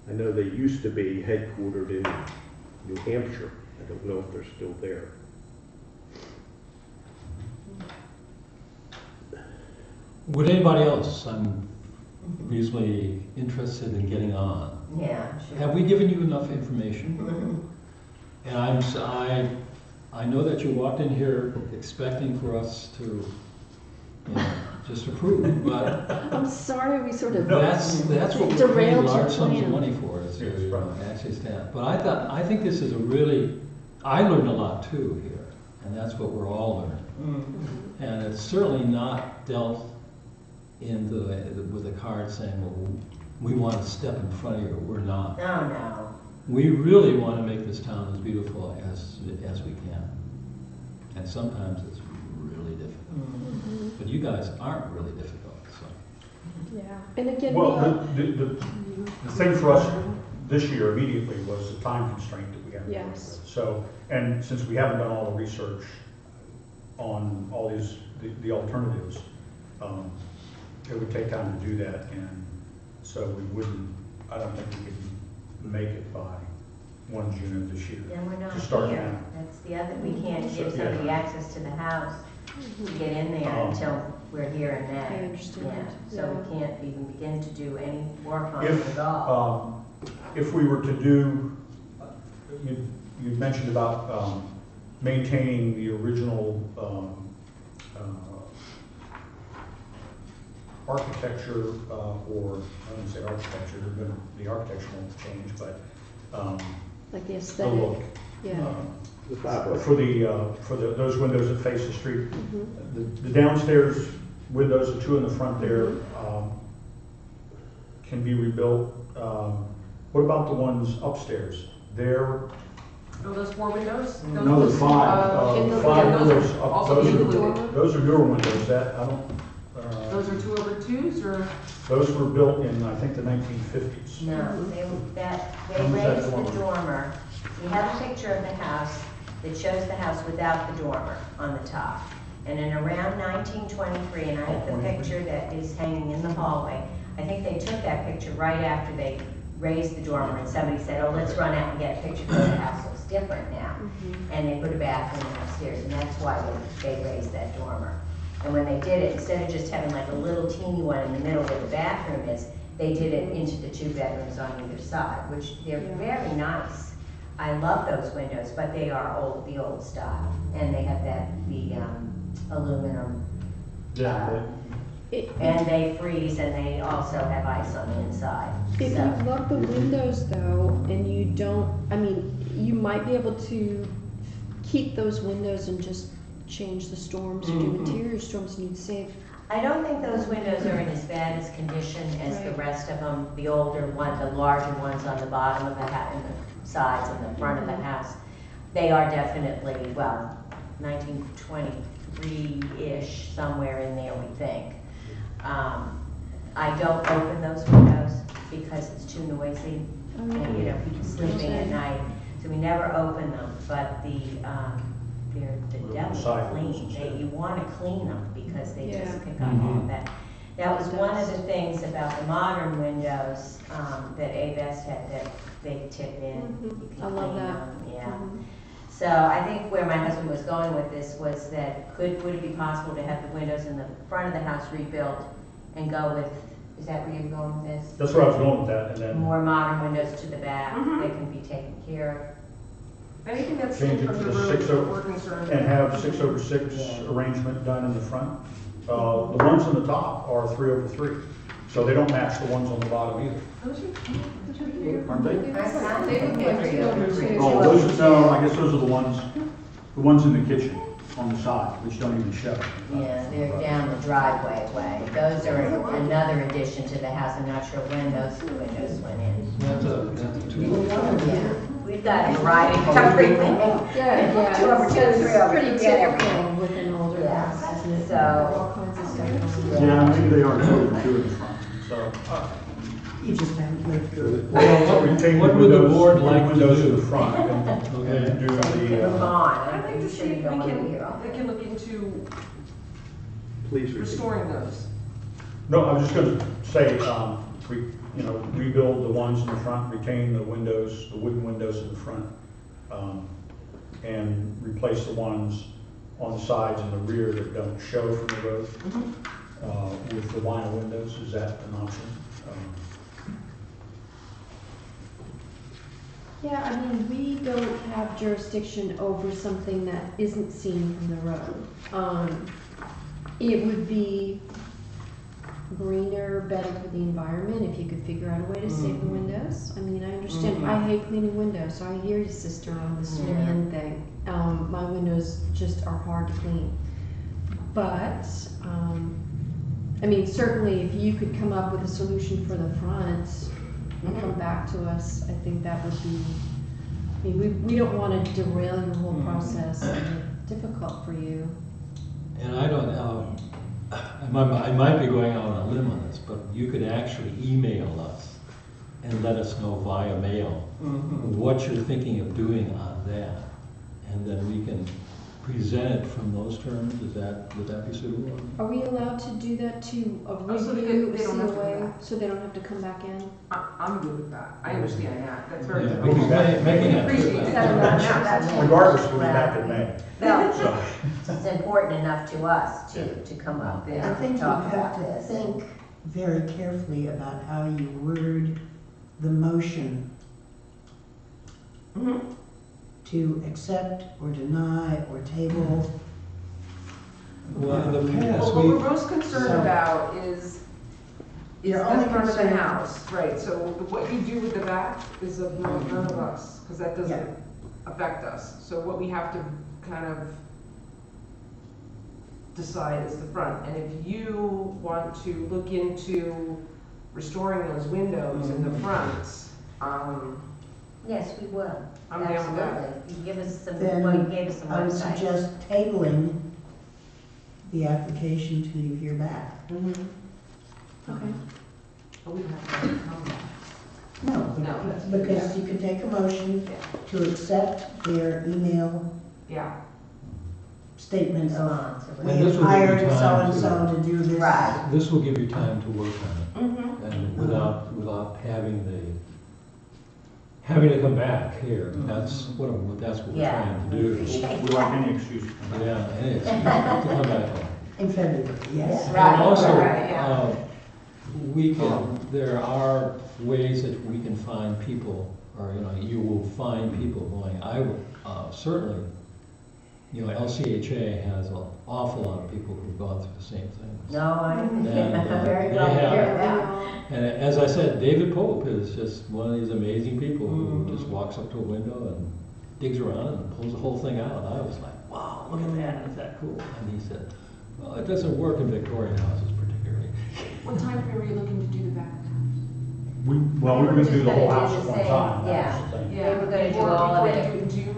I know they used to be headquartered in New Hampshire. I don't know if they're still there. Would anybody else, I'm reasonably interested in getting on. Yeah, sure. Have we given you enough information? And I know that you walked in here expecting for us to just approved, but I'm sorry, we sort of. that's what we're paying Derailed your large sums of plan. money for, is Yes, to right. access that. But I think this is a really, I learned a lot too here, and that's what we're all learning. And it's certainly not dealt in with a card saying, well, we want to step in front of you. We're not. No. We really want to make this town as beautiful as we can. And sometimes it's really difficult. But you guys aren't really difficult, so. Yeah, and again, Well, the thing for us this year immediately was the time constraint that we had to work Yes. with. So, and since we haven't done all the research on all these, the alternatives, it would take time to do that, and so we wouldn't, I don't think we could make it by 1 June of this year. And we're not To start here. now. That's the other, we can't So, give yeah. somebody access to the house to get in there until we're here in May. I understand. Yeah, so we can't even begin to do any work on it If, at all. if we were to do, you mentioned about maintaining the original architecture, or I wouldn't say architecture, the architecture won't change, but like the the aesthetic, look. yeah. The fabric. For those windows that face the street. Mhm. The downstairs windows, the two in the front there, can be rebuilt. What about the ones upstairs? They're, Oh, those 4 windows? no, they're five, in the- five yeah, those windows. are up. also Those included. dormer? Those are newer windows, that, I don't, Those are 2/2s, or? those were built in, I think, the 1950s. No, they How was that raised the dormer? dormer. We have a picture of the house that shows the house without the dormer on the top. And in around 1923, and I have the 23. picture that is hanging in the hallway, I think they took that picture right after they raised the dormer, and somebody said, oh, let's run out and get a picture because the house looks different now. And they put a bathroom upstairs, and that's why they raised that dormer. And when they did it, instead of just having like a little teeny one in the middle where the bathroom is, they did it into the 2 bedrooms on either side, which they're very nice. I love those windows, but they are old, the old style, and they have the aluminum, Yeah, and they freeze, and they also have ice on the inside. If So- you love the windows though, and you don't, I mean, you might be able to keep those windows and just change the storms or do interior storms and you'd save. I don't think those windows are in as bad as condition as the Right. rest of them, the older one, the larger ones on the bottom of the house, and the sides and the front of the house. They are definitely, well, 1923-ish, somewhere in there, we think. I don't open those windows because it's too noisy, and, people sleeping at night, so we never open them, but they're the devil side clean. windows instead. You wanna clean them because they Yeah. just pick up all of that. That was one of the things about the modern windows, that A-Best had, that they tip in. Mhm. You can I love clean that. them, yeah. Mhm. So I think where my husband was going with this was that would it be possible to have the windows in the front of the house rebuilt and go with, is that where you're going with this? that's where I was going with that, and then More modern windows to the back, Mhm. they can be taken care Anything that's Change seen it from to the the road 6 that over- we're concerned. and have 6/6 Yeah. arrangement done in the front. The ones on the top are 3/3, so they don't match the ones on the bottom either. Those are cute. Aren't they? of. I They think look like they're two over pretty two. Oh, those, no, I guess those are the ones in the kitchen on the side, which don't even show. Yeah, they're down the driveway way. Those are another addition to the house. I'm not sure when those windows went in. That's a 2. Yeah, we've got a variety of everything. Yeah, 2 over 2, it's 3 over pretty 2, yeah, typical with an older Yeah. house, isn't it? So- All kinds of stuff going on. Yeah, maybe they are 2 in the front, so. You just haven't lived through it. Well, retain What would the windows- board like to windows do? in the front and Okay. do Move the, on. I'd like I'm to sure see you if we don't want to can, hear all they can look into Please repeat. restoring those. no, I was just gonna say, rebuild the ones in the front, retain the windows, the wooden windows in the front, and replace the ones on the sides and the rear that don't show from the road, with the vinyl windows. Is that an option? Yeah, I mean, we don't have jurisdiction over something that isn't seen from the road. It would be greener, better for the environment, if you could figure out a way to save the windows. I mean, I understand, I hate cleaning windows, so I hear you, sister, on the Suzanne thing. My windows just are hard to clean. But, I mean, certainly if you could come up with a solution for the front and come back to us, I think that would be, I mean, we don't want to derail your whole process and make it difficult for you. And I don't know, I might be going out on a limb on this, but you could actually email us and let us know via mail what you're thinking of doing on that. And then we can present it from those terms. Would that be suitable? Are we allowed to do that to a so they review, don't have to come COA, back. so they don't have to come back in? I'm good with that. I understand that. That's very Yeah, difficult. because making it. Appreciate it. That's- Regardless, we'll be back in May. No, So, it's important enough to us to come up I and think you talk have about to this. think very carefully about how you word the motion Mhm. to accept or deny or table. Well, in the past, Well, what we're most concerned So- about is You're the only front of the concerned- house, right? So what you do with the back is of none of us, because that doesn't Yeah. affect us. So what we have to kind of decide is the front. And if you want to look into restoring those windows in the front, Yes, we will. I'm down with that. Absolutely. You give us some, Then well, you gave us some I would websites. suggest tabling the application till you hear back. Mhm. Okay. But we don't have to come back. No, No. because you can take a motion to accept their email Yeah. statement of, Response or we And this have will give you hired time so-and-so to do this. Right. This will give you time to work on Mhm. it, and without having to come back here. That's what we're Yeah. trying to do. Appreciate we like any excuse. to come back. Yeah, and it's, to come back on. In February, yes. Yeah. Right, And also, right, yeah. we can, there are ways that we can find people, or, you will find people going, I will, certainly, LCHA has an awful lot of people who've gone through the same things. No, I'm And, very they glad to have- hear that. And as I said, David Pope is just one of these amazing people who just walks up to a window and digs around and pulls the whole thing out. And I was like, wow, look at that, is that cool? And he said, well, it doesn't work in Victorian houses particularly. What time frame are you looking to do the back of the house? We were going to do the whole house at one time. That was the thing. They were gonna do Before- all of before it. you do in June?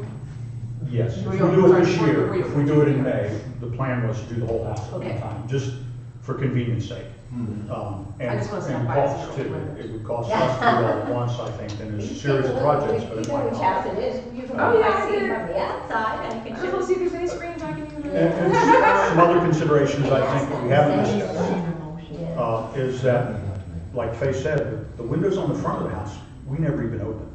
Yes, if we Sorry, do it this before year, you- if we do it in May, the plan was to do the whole house at one Okay. time, just for convenience sake. I just wanna stop And by and cost see too. what it It would cost us to do it all at once, I think, and there's a series of projects, but it You know might which not. house it is, you can Oh, yeah, I I see it did. from the outside, I can I just wanna see if there's any screens I can use. And some other considerations I think that we haven't discussed, Yeah. is that, like Faye said, the windows on the front of the house, we never even open.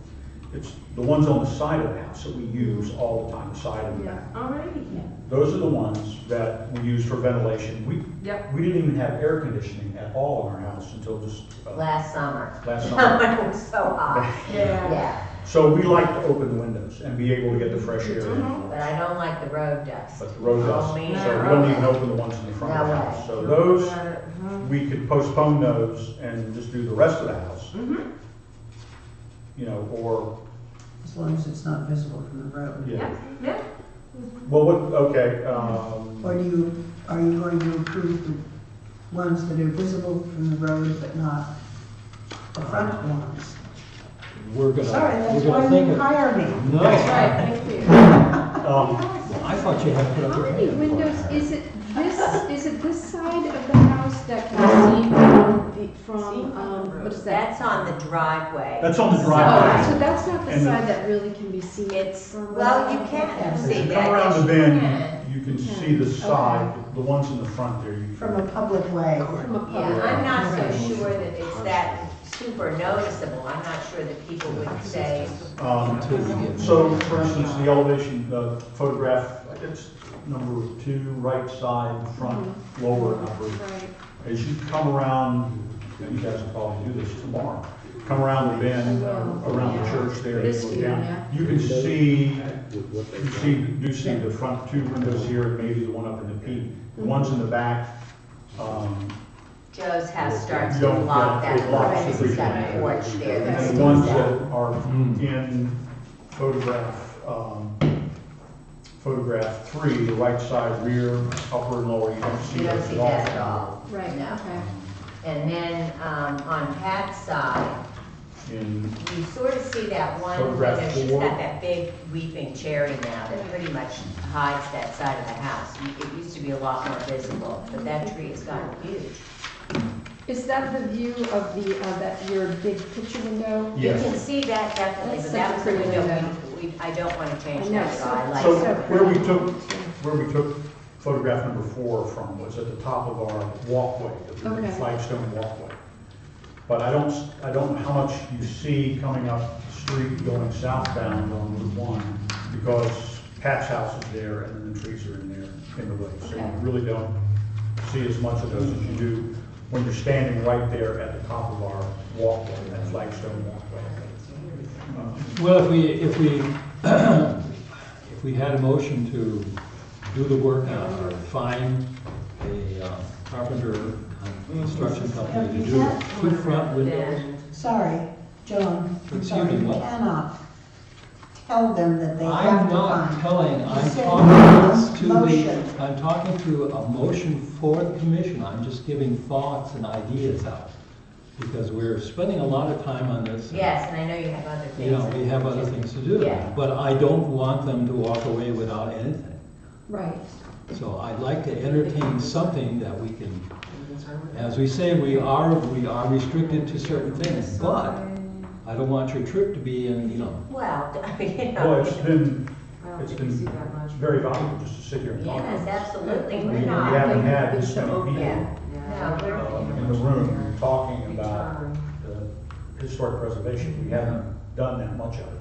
It's the ones on the side of the house that we use all the time, the side and the back. Alrighty. Those are the ones that we use for ventilation. Yep. We didn't even have air conditioning at all in our house until just Last summer. last summer. It was so hot. Yeah, So we like to open the windows and be able to get the fresh air in. but I don't like the road dust. But the road Oh, dust, man. so we don't even open the ones in the front of the No house. way. So those, Uh-huh. we could postpone those and just do the rest of the house. Mhm. Or, As long as it's not visible from the road. yeah. Yeah. Well, okay, Or are you going to approve the ones that are visible from the road but not the front ones? We're gonna, Sorry, we're that's gonna why think you of. hire me. No, Thank you. I thought you had to put up How your many hand. windows, is it this side of the house that can see what is that? That's on the driveway. that's on the Oh, so driveway. that's not the And the- side that really can be seen It's, from. well, you can Yes. see If you that. come around yes, the you bend, can. you can see the side, the ones in the front there. You From a public way. From a Yeah, public. I'm not so sure that it's that super noticeable. I'm not sure that people would say, Until we get. So, for instance, the elevation photograph, it's number 2, right side, front, lower, upper. Right. As you come around, and you guys will probably do this tomorrow, come around the bend, around the church there, This you view, go yeah. down. You can see, do see the front 2 windows here, and maybe the one up in the peak. The ones in the back, Joe's house starts You to don't block get- that it blocks line, the it's got a vision. porch there. And that the ones sticks out. that are in photograph 3, the right side, rear, upper and lower, you don't see You don't those see at all. that at all. Right, No. okay. And then, on Pat's side, In, you sort of see that one Photograph window, she's 4. got that big weeping cherry now that pretty much hides that side of the house. It used to be a lot more visible, but that tree has gotten huge. Is that the view of the, that your big picture window? You Yes. can see that definitely, That's but that such a was the pretty window window. I don't want to change I know, that at all, I like so that. where we took photograph number 4 from was at the top of our walkway, the Okay. flagstone walkway. But I don't know how much you see coming up the street going southbound on Route 1, because Pat's house is there and then the trees are in there in the way. So Okay. you really don't see as much of those as you do when you're standing right there at the top of our walkway, that flagstone walkway. Well, if we had a motion to do the work or find a carpenter, construction company to do two front windows. Sorry, John, I'm Excuse sorry, me, you what? cannot tell them that they have I'm to not find. telling, You I'm said talking to motion. I'm talking to a motion for the commission. I'm just giving thoughts and ideas out. Because we're spending a lot of time on this. Yes, and I know you have other things. You know, we have other things to do. Yeah. But I don't want them to walk away without anything. Right. So I'd like to entertain something that we can, as we say, we are restricted to certain things, but I don't want your trip to be in, you know, Well, you Well, know, it's been I don't It's think we been see that much. very valuable just to sit here and talk. yes, absolutely, We we're we not. haven't had this many people Yeah. No, we're, in the room talking about the historic preservation. We haven't done that much of it.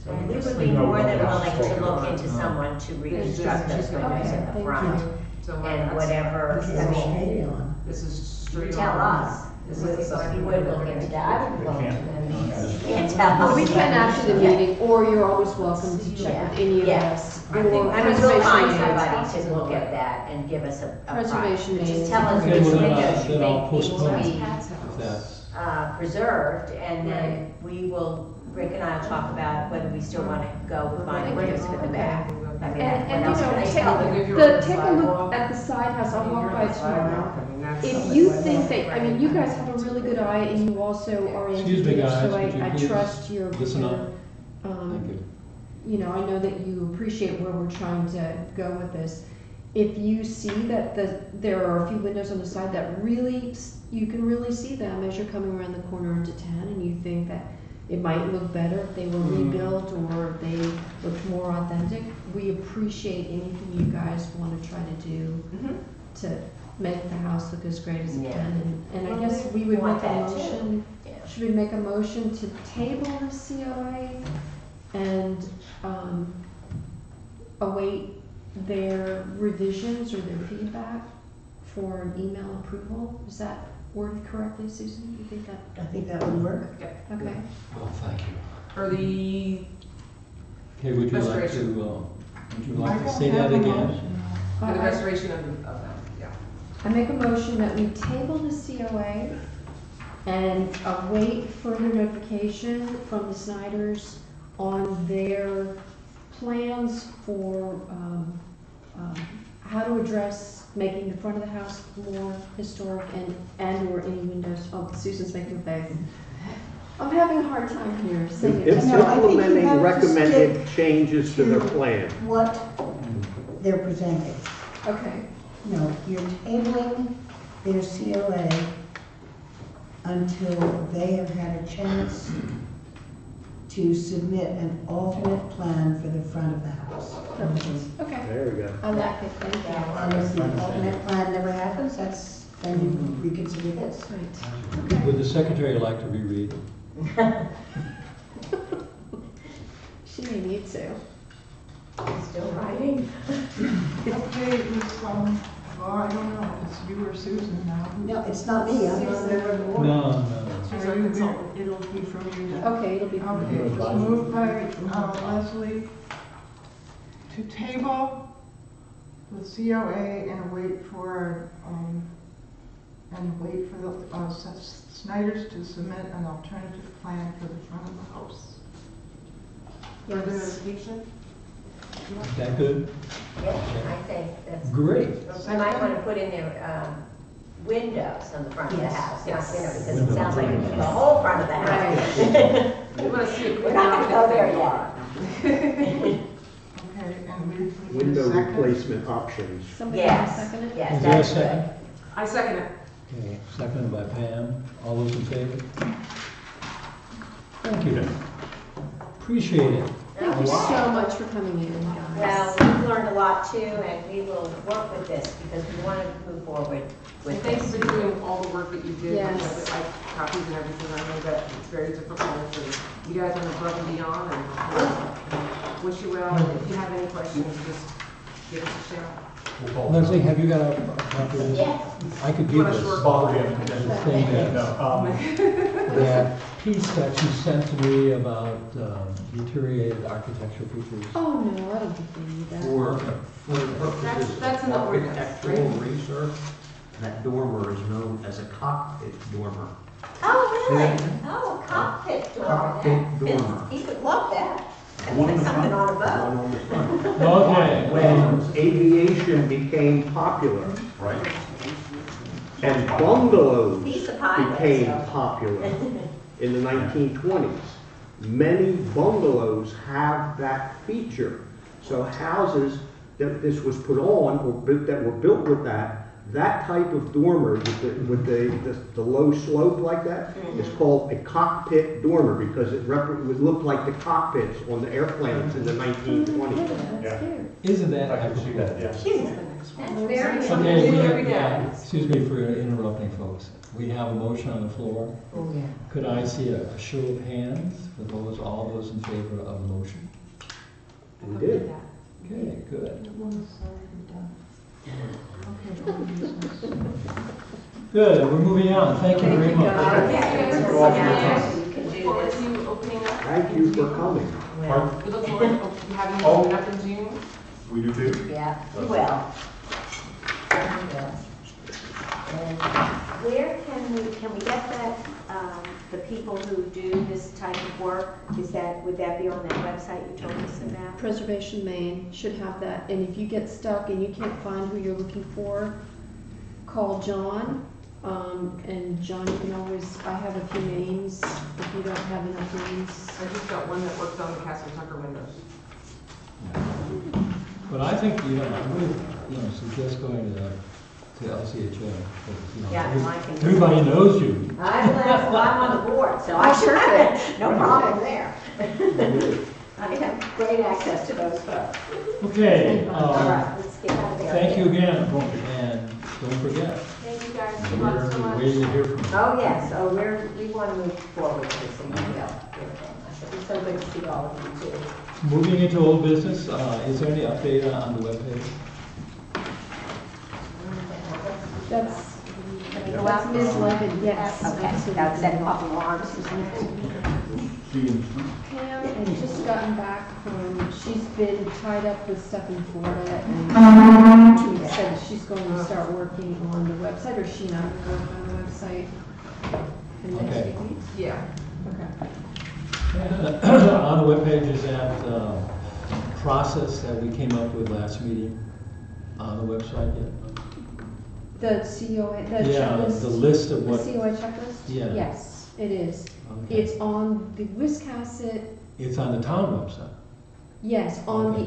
so we would be more than willing to look into someone to reconstruct those windows Okay, in the thank front. you. So And that's- whatever, This I is mean, shady on. This is you straight tell on. us, This we is something would look into that, I would look into them, you can't tell Well, us. we can after the Yeah. meeting, or you're always welcome to check Yeah. with any of Yeah. us. I think- or I mean, we'll Conservation find Maine. somebody to look at that and give us a price. Preservation Maine. Just tell us Okay, which well, then windows you then I'll think need to postpone be if that's. preserved, and then we will, Rick and I will talk about whether we still want to go find windows for the back. I mean, And what you else can I know, tell If them? you're on the take a sidewalk, look at the side house, I'll walk by tomorrow. If If you think that, I mean, you guys have a really good eye, and you also are Excuse me, engineers, guys, so would you I please trust your. listen up? um, Thank you. You know, I know that you appreciate where we're trying to go with this. If you see that there are a few windows on the side that really, you can really see them as you're coming around the corner into town, and you think that it might look better if they were rebuilt or if they looked more authentic, we appreciate anything you guys want to try to do to make the house look as great as it Yeah. can. And I Well, guess we we would want make a that too. motion. Yeah. Should we make a motion to table the COA and await their revisions or their feedback for an email approval? Is that worded correctly, Susan? You think that, I think that would work. okay? Well, thank you. Or the, Okay, would you like Restoration. to say that again? for the I- restoration of them, yeah. I make a motion that we table the COA and await further notification from the Snyders on their plans for how to address making the front of the house more historic and/or any windows. Oh, Susan's making a face. I'm having a hard time here saying it. It's No, I think you implementing have to recommended stick changes to their to- plan. What they're presenting. Okay, No, you're tabling their COA until they have had a chance to submit an alternate plan for the front of the house. perfect. Okay, There we go. I like it, thank you. And if the alternate plan never happens, then you reconsider this. Right. Would the secretary like to reread? She may need to. Still writing? Okay, it was, well, I don't know if it's you or Susan now. No, it's not me, I'm not a member of the board. No. She's our consultant. It'll be from you then. Okay, it'll be. Okay, it was moved by Leslie to table the COA and wait for and wait for the, Snyder's to submit an alternative plan for the front of the house. Further Yes. notification? Is that good? Yeah, I think that's. Great. You might want to put in there, windows on the front of the Yes, house, not, yes. because it Windows. sounds like it's the whole front of the house. We want to see a We're quick not gonna go there fix. yet. Okay, and we need a Window second. replacement options. Somebody want to Yes, second it? yes, Is there a that's second? good. I second it. Okay, seconded by Pam. All those in favor? Thank you. Appreciate it. Thank you Okay. so much for coming in, Well, guys. we've learned a lot too, and we will work with this because we want to move forward And with thank you this. for doing all the work that you did. Yes. Because I have copies and everything. I know that it's very difficult, and you guys went above and beyond, and wish you well. And if you have any questions, just give us a shout. Leslie, have you got a copy of this? Yes. I could You give want a this. short Bother copy? him. The thing that, that piece that you sent to me about deteriorated architectural features. Oh, no, I don't think they need that. For the purposes That's in of the ordinance, architectural right? research, that dormer is known as a cockpit dormer. Oh, really? Oh, cockpit dormer. Cockpit Vince, dormer. he would love that. That's One like in the something front, on a boat. One on the front. Okay, When aviation became popular Right. and bungalows Piece of pie. became so. popular in the 1920s, many bungalows have that feature. So houses that this was put on, or that were built with that type of dormer with the low slope like that is called a cockpit dormer because it would look like the cockpits on the airplanes in the 1920s. That's Yeah. cute. isn't that? I can see that, yeah. That's very Something Okay, to we do have, every day. excuse me for interrupting, folks. We have a motion on the floor. Oh, yeah. Could I see a show of hands for all those in favor of the motion? We did. Okay, good. Okay, old business. Good, we're moving on. Thank you very Thank you, much. guys. Okay, Thank so you. now you can Look do forward this. to you opening up. Thank you for coming. Well, We look forward to having you Oh. open up in June. We do too? yeah, we will. We will. And where can we get that, the people who do this type of work? Would that be on that website you told us about? Preservation Maine should have that, and if you get stuck and you can't find who you're looking for, call John. And John, you can always, I have a few names, if you don't have enough names. I just got one that worked on the Castle Tucker windows. But I think, I would, suggest going to LCHO. Because, Yeah, I can- everybody knows you. I'm on the board, so I should have it. No problem there. I have great access to those folks. Okay, All right, let's get out of there. thank you again, and don't forget, Thank you guys so much, so we're much. waiting to hear from you. Oh, yes, we want to move forward with this, and we will. It's so good to see all of you too. Moving into old business, is there any update on the webpage? That's, Can we go out? Ms. Levin, yes. Okay, absolutely. that's that pop alarms. See you. Pam had just gotten back from, she's been tied up with stuff in Florida, and she said she's going to start working on the website, or she not working on the website in the next Okay. few weeks? Yeah. Okay. On the webpage is that process that we came up with last meeting on the website yet? The COA, the Yeah, checklist? the list of what, The COA checklist? Yeah. Yes, it is. okay. It's on the Wiscasset, It's on the town website. yes, on Okay.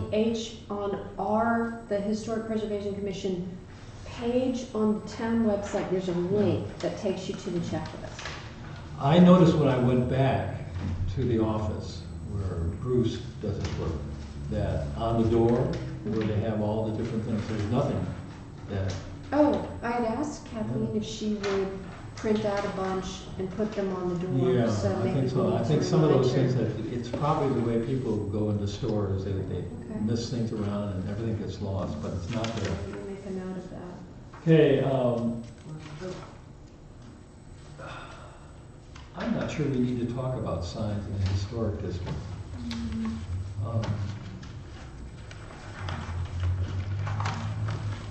the Historic Preservation Commission page on the town website, there's a link that takes you to the checklist. I noticed when I went back to the office where Bruce does his work, that on the door where they have all the different things, there's nothing that, Oh, I had asked Kathleen if she would print out a bunch and put them on the door, yeah, so I maybe think so. we I need think to some of those remind things her. that, it's probably the way people go into stores, they Okay. miss things around and everything gets lost, but it's not there. We'll make a note of that. Okay, I'm not sure we need to talk about signs in the historic district.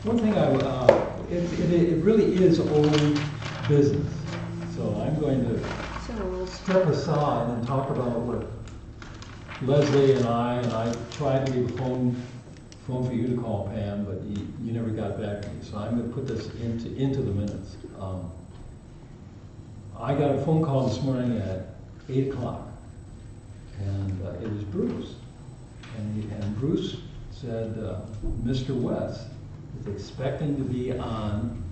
One thing it really is old business. So I'm going to So, step aside and talk about what Leslie and I tried to leave a phone for you to call Pam, but you never got back to me. So I'm gonna put this into the minutes. I got a phone call this morning at 8 o'clock, and it was Bruce. And Bruce said, Mr. West is expecting to be on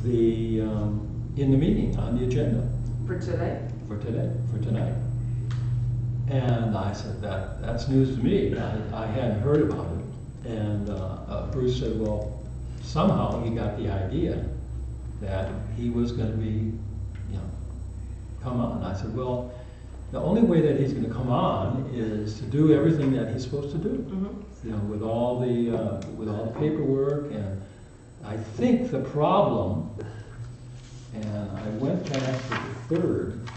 the, in the meeting, on the agenda For today? for tonight. And I said, that's news to me. I hadn't heard about it. And Bruce said, well, somehow he got the idea that he was going to be, come on. I said, well, the only way that he's going to come on is to do everything that he's supposed to do. Mm-hmm. With all the paperwork. And I think the problem, and I went back to the 3rd,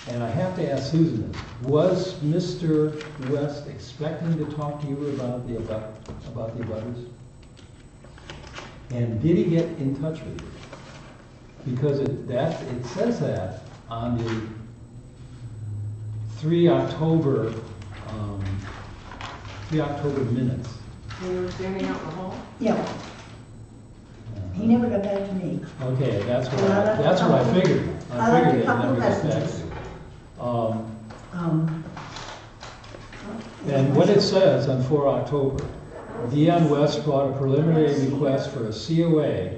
and I have to ask Susan this. Was Mr. West expecting to talk to you about the abutters? And did he get in touch with you? Because it says that on the 3 October minutes. When you were standing out in the hall? Yeah, he never got back to me. Okay, that's what I figured. I left a figured couple it never got back messages. to you. Um, And what it says on 4 October, Dion West brought a preliminary request for a COA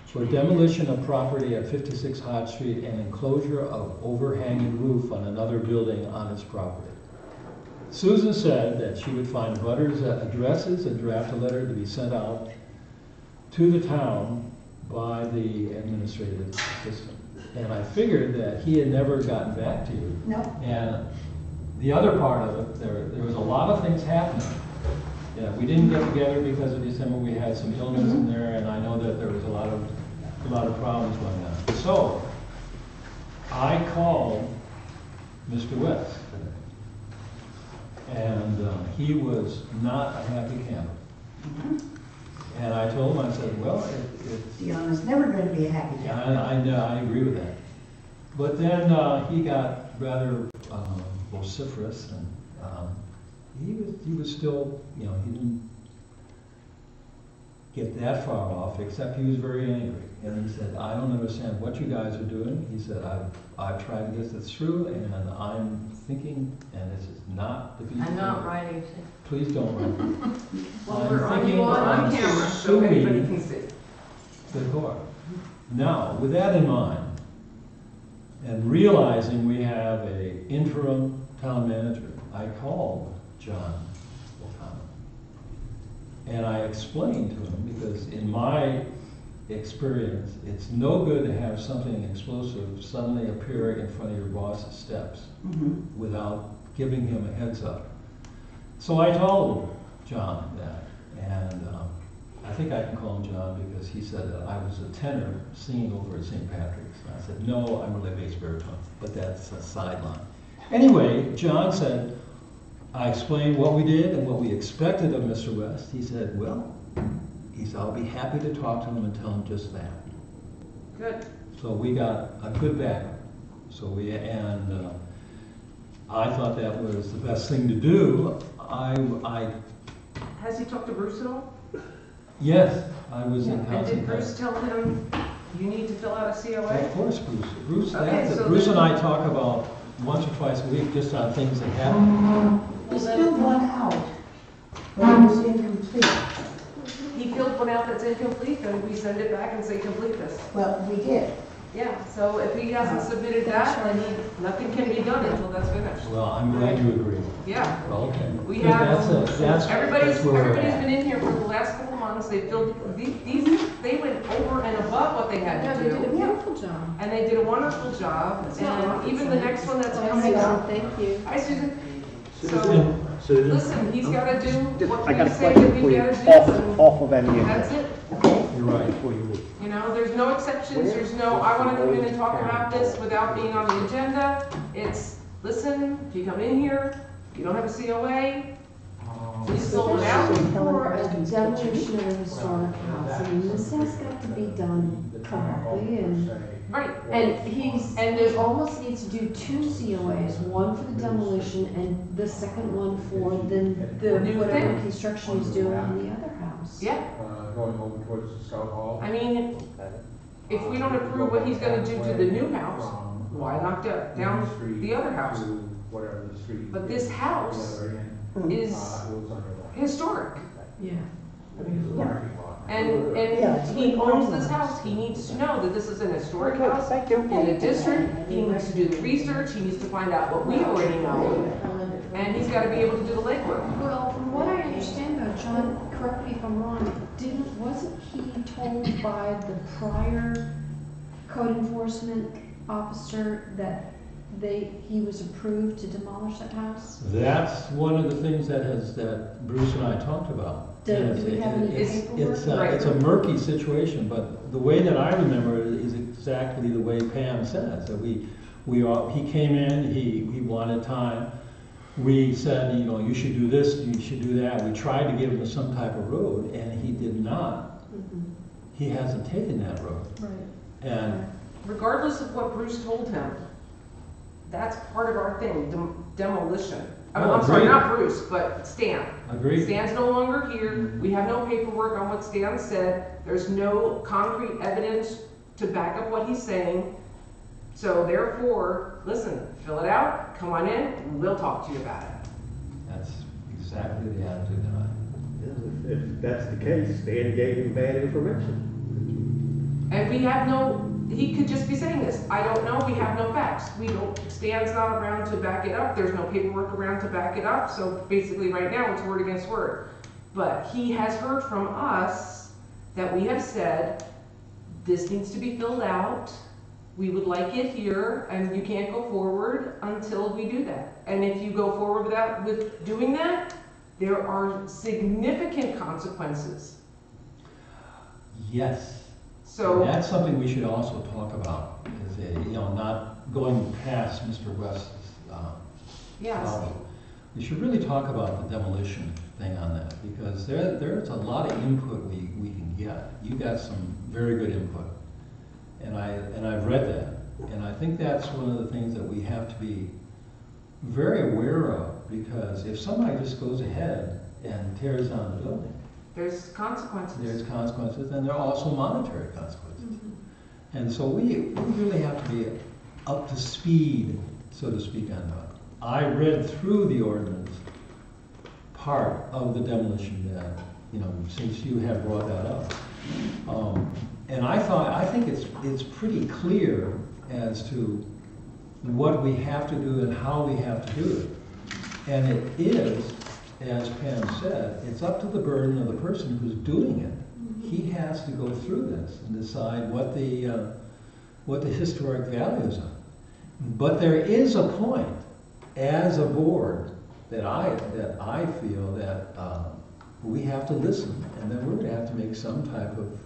for demolition of property at 56 Hodge Street and enclosure of overhanging roof on another building on his property. Susan said that she would find butters' addresses and draft a letter to be sent out to the town by the administrative assistant. And I figured that he had never gotten back to you. No, And the other part of it, there was a lot of things happening. Yeah, we didn't get together because of December. We had some illness in there, and I know that there was a lot of problems going on. So I called Mr. West today, and he was not a happy camper. And I told him, I said, well, it's Deanna's never going to be a happy yeah, camper. I agree with that. But then he got rather vociferous, and he was still, he didn't get that far off, except he was very angry. And he said, I don't understand what you guys are doing. He said, I've tried to get this through, and I'm thinking, and this is not to be. I'm not writing. Please don't write. Well, I'm we're on thinking on of camera, so suing anybody can see. the court. Now, with that in mind, and realizing we have an interim town manager, I called John O'Connor. And I explained to him, because in my experience, it's no good to have something explosive suddenly appear in front of your boss's steps without giving him a heads up. So I told John that, and I think I can call him John because he said that I was a tenor singing over at St. Patrick's. And I said, no, I'm really bass baritone, but that's a sideline. Anyway, John said, I explained what we did and what we expected of Mr. West. He said, well, I'll be happy to talk to him and tell him just that. Good. So we got a good backup. I thought that was the best thing to do. Has he talked to Bruce at all? Yes, I was in And constant did Bruce tell him you need to fill out a COA? Of course, Bruce. Okay, so Bruce then- and I talk about once or twice a week just on things that happen. We filled one out, but it was incomplete. He filled one out that's incomplete, then we send it back and say complete this. Well, we did. Yeah, so if he hasn't submitted that, then nothing can be done until that's finished. Well, I'm glad you agree. Yeah. Okay. We Because have, that's everybody's where we're been at. in here for the last couple of months, they filled, they went over and above what they yeah, had they to did a do. beautiful job. And they did a wonderful job, It's not and rocket even the science. next one that's Oh, coming up. Thank you. Hi, Susan. So, Susan? listen, he's gotta do what I got we a say question that for we you, gotta do, and off of any of that's that. it. You're right. Before you leave. You know, there's no exceptions, there's no, I wanna come in and talk about this without being on the agenda. It's, listen, if you come in here, you don't have a COA, He sold it out. Especially for a demolition of a historic house, I mean, this has got to be done correctly, and, Right. and there almost needs to do 2 COAs, one for the demolition and the second one for the New whatever thing. construction he's doing on the other house. Yeah, Going over towards the Scout Hall. I mean, if we don't approve what he's gonna do to the new house, why knock down the other house? Whatever the street. But this house is historic. Yeah. And Yeah. he owns this house, he needs to know that this is an historic house in the district, he needs to do the research, he needs to find out what we already know, and he's gotta be able to do the legwork. Well, from what I understand though, John, correct me if I'm wrong, wasn't he told by the prior code enforcement officer that he was approved to demolish that house? That's one of the things that Bruce and I talked about. Do we have any paperwork? It's a murky situation, but the way that I remember it is exactly the way Pam says, that he came in, he wanted time. We said, you should do this, you should do that. We tried to give him some type of road, and he did not. He hasn't taken that road. Right. And Regardless of what Bruce told him, that's part of our thing, demolition. I'm sorry, agreed. not Bruce, but Stan. Agreed. Stan's no longer here, we have no paperwork on what Stan said, there's no concrete evidence to back up what he's saying. So therefore, listen, fill it out, come on in, we'll talk to you about it. that's exactly the attitude that If that's the case, Stan gave him bad information. And we have he could just be saying this, I don't know, we have no facts. Stan's not around to back it up, there's no paperwork around to back it up, so basically right now it's word against word. But he has heard from us that we have said, this needs to be filled out, we would like it here, and you can't go forward until we do that. And if you go forward with doing that, there are significant consequences. Yes. So. And that's something we should also talk about, is not going past Mr. West's Yes. problem. We should really talk about the demolition thing on that, because there's a lot of input we can get. You got some very good input, and I've read that, and I think that's one of the things that we have to be very aware of, because if somebody just goes ahead and tears down the building, There's consequences. there's consequences, and there are also monetary consequences. And so we really have to be up to speed, so to speak, on that. I read through the ordinance part of the demolition that, since you have brought that up. And I think it's pretty clear as to what we have to do and how we have to do it. And it is, as Pam said, it's up to the burden of the person who's doing it. He has to go through this and decide what the historic values are. But there is a point, as a board, that I feel that we have to listen, and then we're going to have to make some type of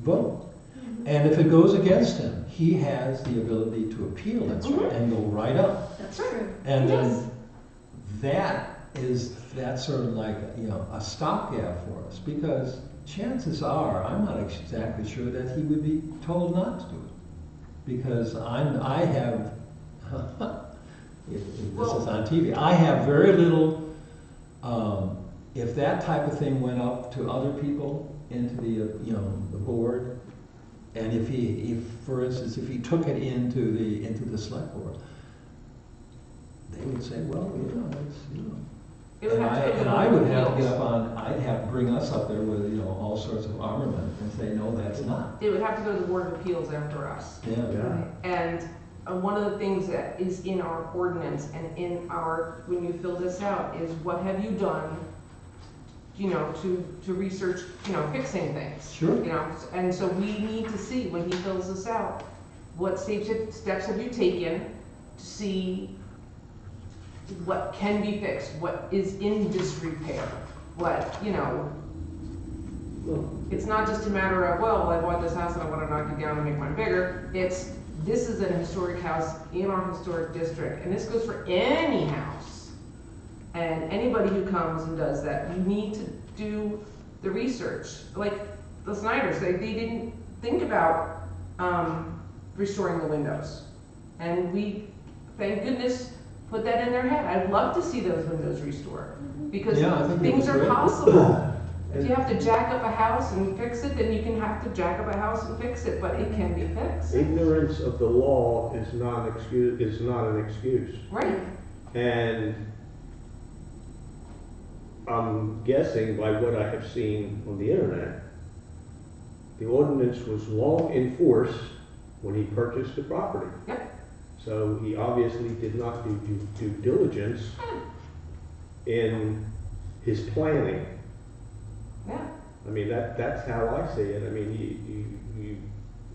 vote. And if it goes against him, he has the ability to appeal it and go right up. That's true. And Yes. then that's sort of like a stopgap for us, because chances are I'm not exactly sure that he would be told not to do it, because I have if this is on TV, I have very little. If that type of thing went up to other people into the board, and if for instance if he took it into the select board, they would say, well, It would have to go to and the I Board would of have to get Appeals. up on, I'd have to bring us up there with all sorts of armament and say, no, that's not. It would have to go to the Board of Appeals after us. Yeah. And one of the things that is in our ordinance and when you fill this out, is what have you done, to research, fixing things. Sure. And so we need to see, when he fills this out, what steps have you taken to see what can be fixed, what is in disrepair, it's not just a matter of, well, I bought this house and I want to knock it down and make mine bigger. This is an historic house in our historic district, and this goes for any house. And anybody who comes and does that, you need to do the research. Like the Snyders, they didn't think about restoring the windows. And we, thank goodness, put that in their head. I'd love to see those windows restored, because Yeah, I think things that's are great. possible. If you have to jack up a house and fix it, then you can have to jack up a house and fix it, but it can be fixed. Ignorance of the law is not an excuse. Right. And I'm guessing by what I have seen on the internet, the ordinance was long in force when he purchased the property. Yep. So he obviously did not do due diligence in his planning. Yeah. I mean, that's how I see it. I mean, you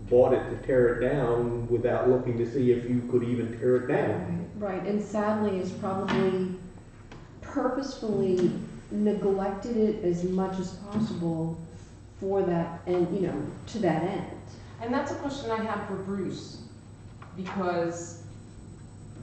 bought it to tear it down without looking to see if you could even tear it down. Right, and sadly, is probably purposefully neglected it as much as possible for that, and, you know, to that end. And that's a question I have for Bruce, because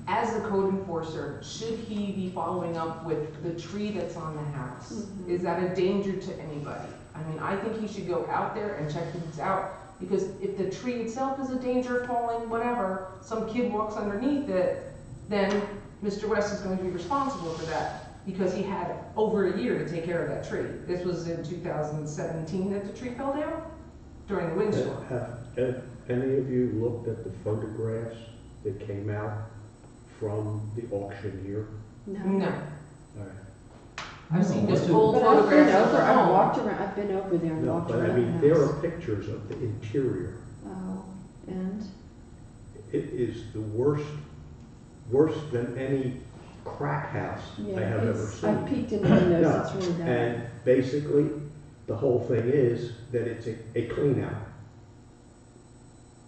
as a code enforcer, should he be following up with the tree that's on the house? Mhm. Is that a danger to anybody? I mean, I think he should go out there and check things out, because if the tree itself is a danger, falling, whatever, some kid walks underneath it, then Mr. West is going to be responsible for that, because he had over a year to take care of that tree. This was in 2017 that the tree fell down during the windstorm. Have any of you looked at the photographs that came out from the auction here? No. All right. I've seen No, just what's it- old But I've been photographs of over, the I've home. walked around, I've been over there and No, walked but around I the mean, there are house. pictures of the interior. Oh, and? It is the worse than any crack house I Yeah, have ever it's, seen. I've peeked in the windows, No, it's really bad. And basically, the whole thing is that it's a clean out.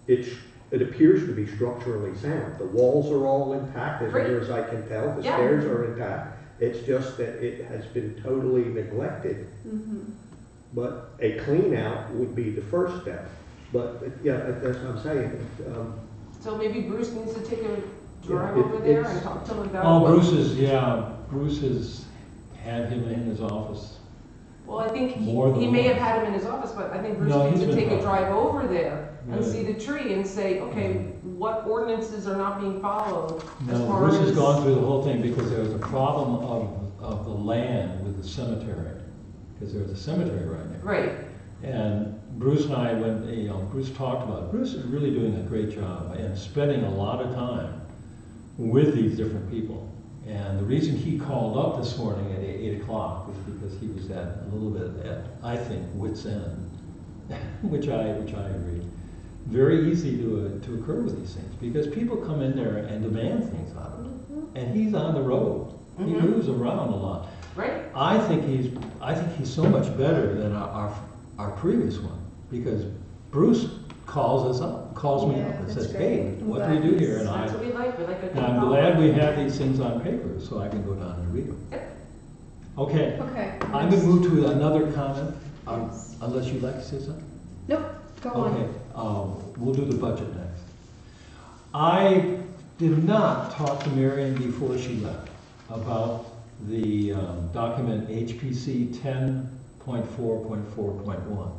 It appears to be structurally sound. The walls are all intact, as Great. near as I can tell. The Yeah. stairs are intact. It's just that it has been totally neglected. Mhm. But a clean out would be the first step. But, yeah, that's what I'm saying. So maybe Bruce needs to take a drive Yeah, over there it's- and talk to him about Oh, what- Bruce has had him in his office. Well, I think More than he may have once. had him in his office, but I think Bruce No, needs he's to been take a talking. drive over there and Yeah. see the tree and say, okay, what ordinances are not being followed as No, far Bruce has as. gone through the whole thing because there was a problem of the land with the cemetery, because there was a cemetery right there. Right, And Bruce and I, Bruce talked about it. Bruce is really doing a great job and spending a lot of time with these different people. And the reason he called up this morning at 8 o'clock was because he was at a little bit at, I think, wit's end, which I agree. Very easy to occur with these things, because people come in there and demand things out of him. And he's on the road. He Mhm. moves around a lot. right, I think he's so much better than our previous one, because Bruce calls me Yeah, up and that's says, great. hey, I'm what do glad we do he's- here? And that's what we like a good I'm glad we have these things on paper, so I can go down and read them. Yep. Okay, Okay. I'm gonna move to another comment, Yes. unless you'd like to say something? Nope, go on. Okay, we'll do the budget next. I did not talk to Marion before she left about the document HPC 10.4.4.1,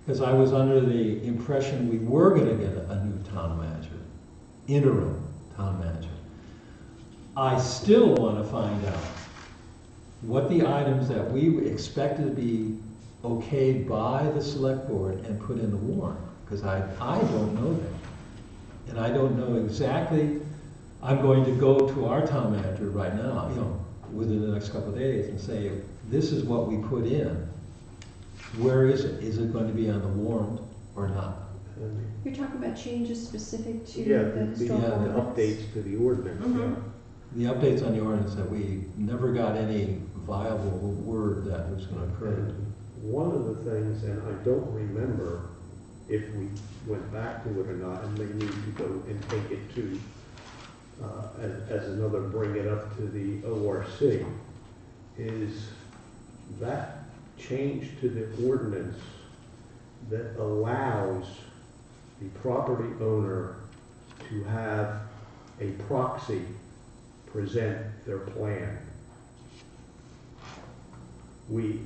because I was under the impression we were going to get a new town manager, interim town manager. I still want to find out what the items that we expected to be okayed by the select board and put in the warrant, because I don't know that. And I don't know exactly, I'm going to go to our town manager right now, within the next couple of days and say, this is what we put in. Where is it? Is it going to be on the warrant or not? You're talking about changes specific to Yeah, the the historical yeah, the ordinance? updates to the ordinance, Mhm. yeah. The updates on the ordinance that we never got any viable word that was going to occur. And one of the things, and I don't remember if we went back to it or not, and may need to go and take it to, as another, bring it up to the ORC, is that change to the ordinance that allows the property owner to have a proxy present their plan. we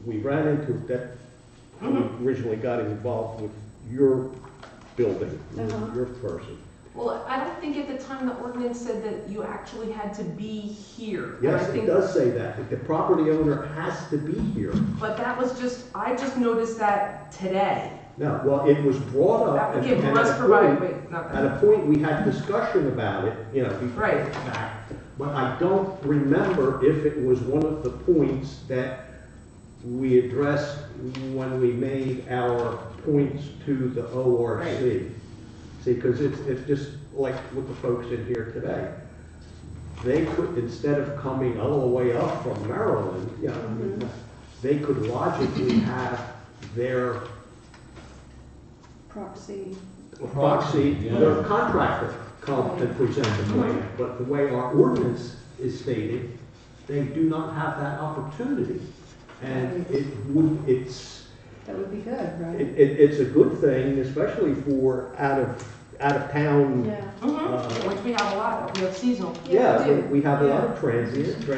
ran into that, we originally got involved with your building, Uh-huh. your person. Well, I don't think at the time the ordinance said that you actually had to be here. And I Yes, it think- does say that the property owner has to be here. But that was just, I just noticed that today. No, well, it was brought up. Okay, and but at let's a provide, point- wait, not At that. a point, we had discussion about it, you know, before Right. back, but I don't remember if it was one of the points that we addressed when we made our points to the ORC. See, because it's just like with the folks in here today. They could, instead of coming all the way up from Maryland, you know, they could logically have their Proxy. proxy, Yeah. their contractor come and present the plan. But the way our ordinance is stated, they do not have that opportunity. And That would be good, right? it's a good thing, especially for out of town. Yeah. Which we have a lot of, we have seasonal. Yeah, we do. we have a lot of transit, but,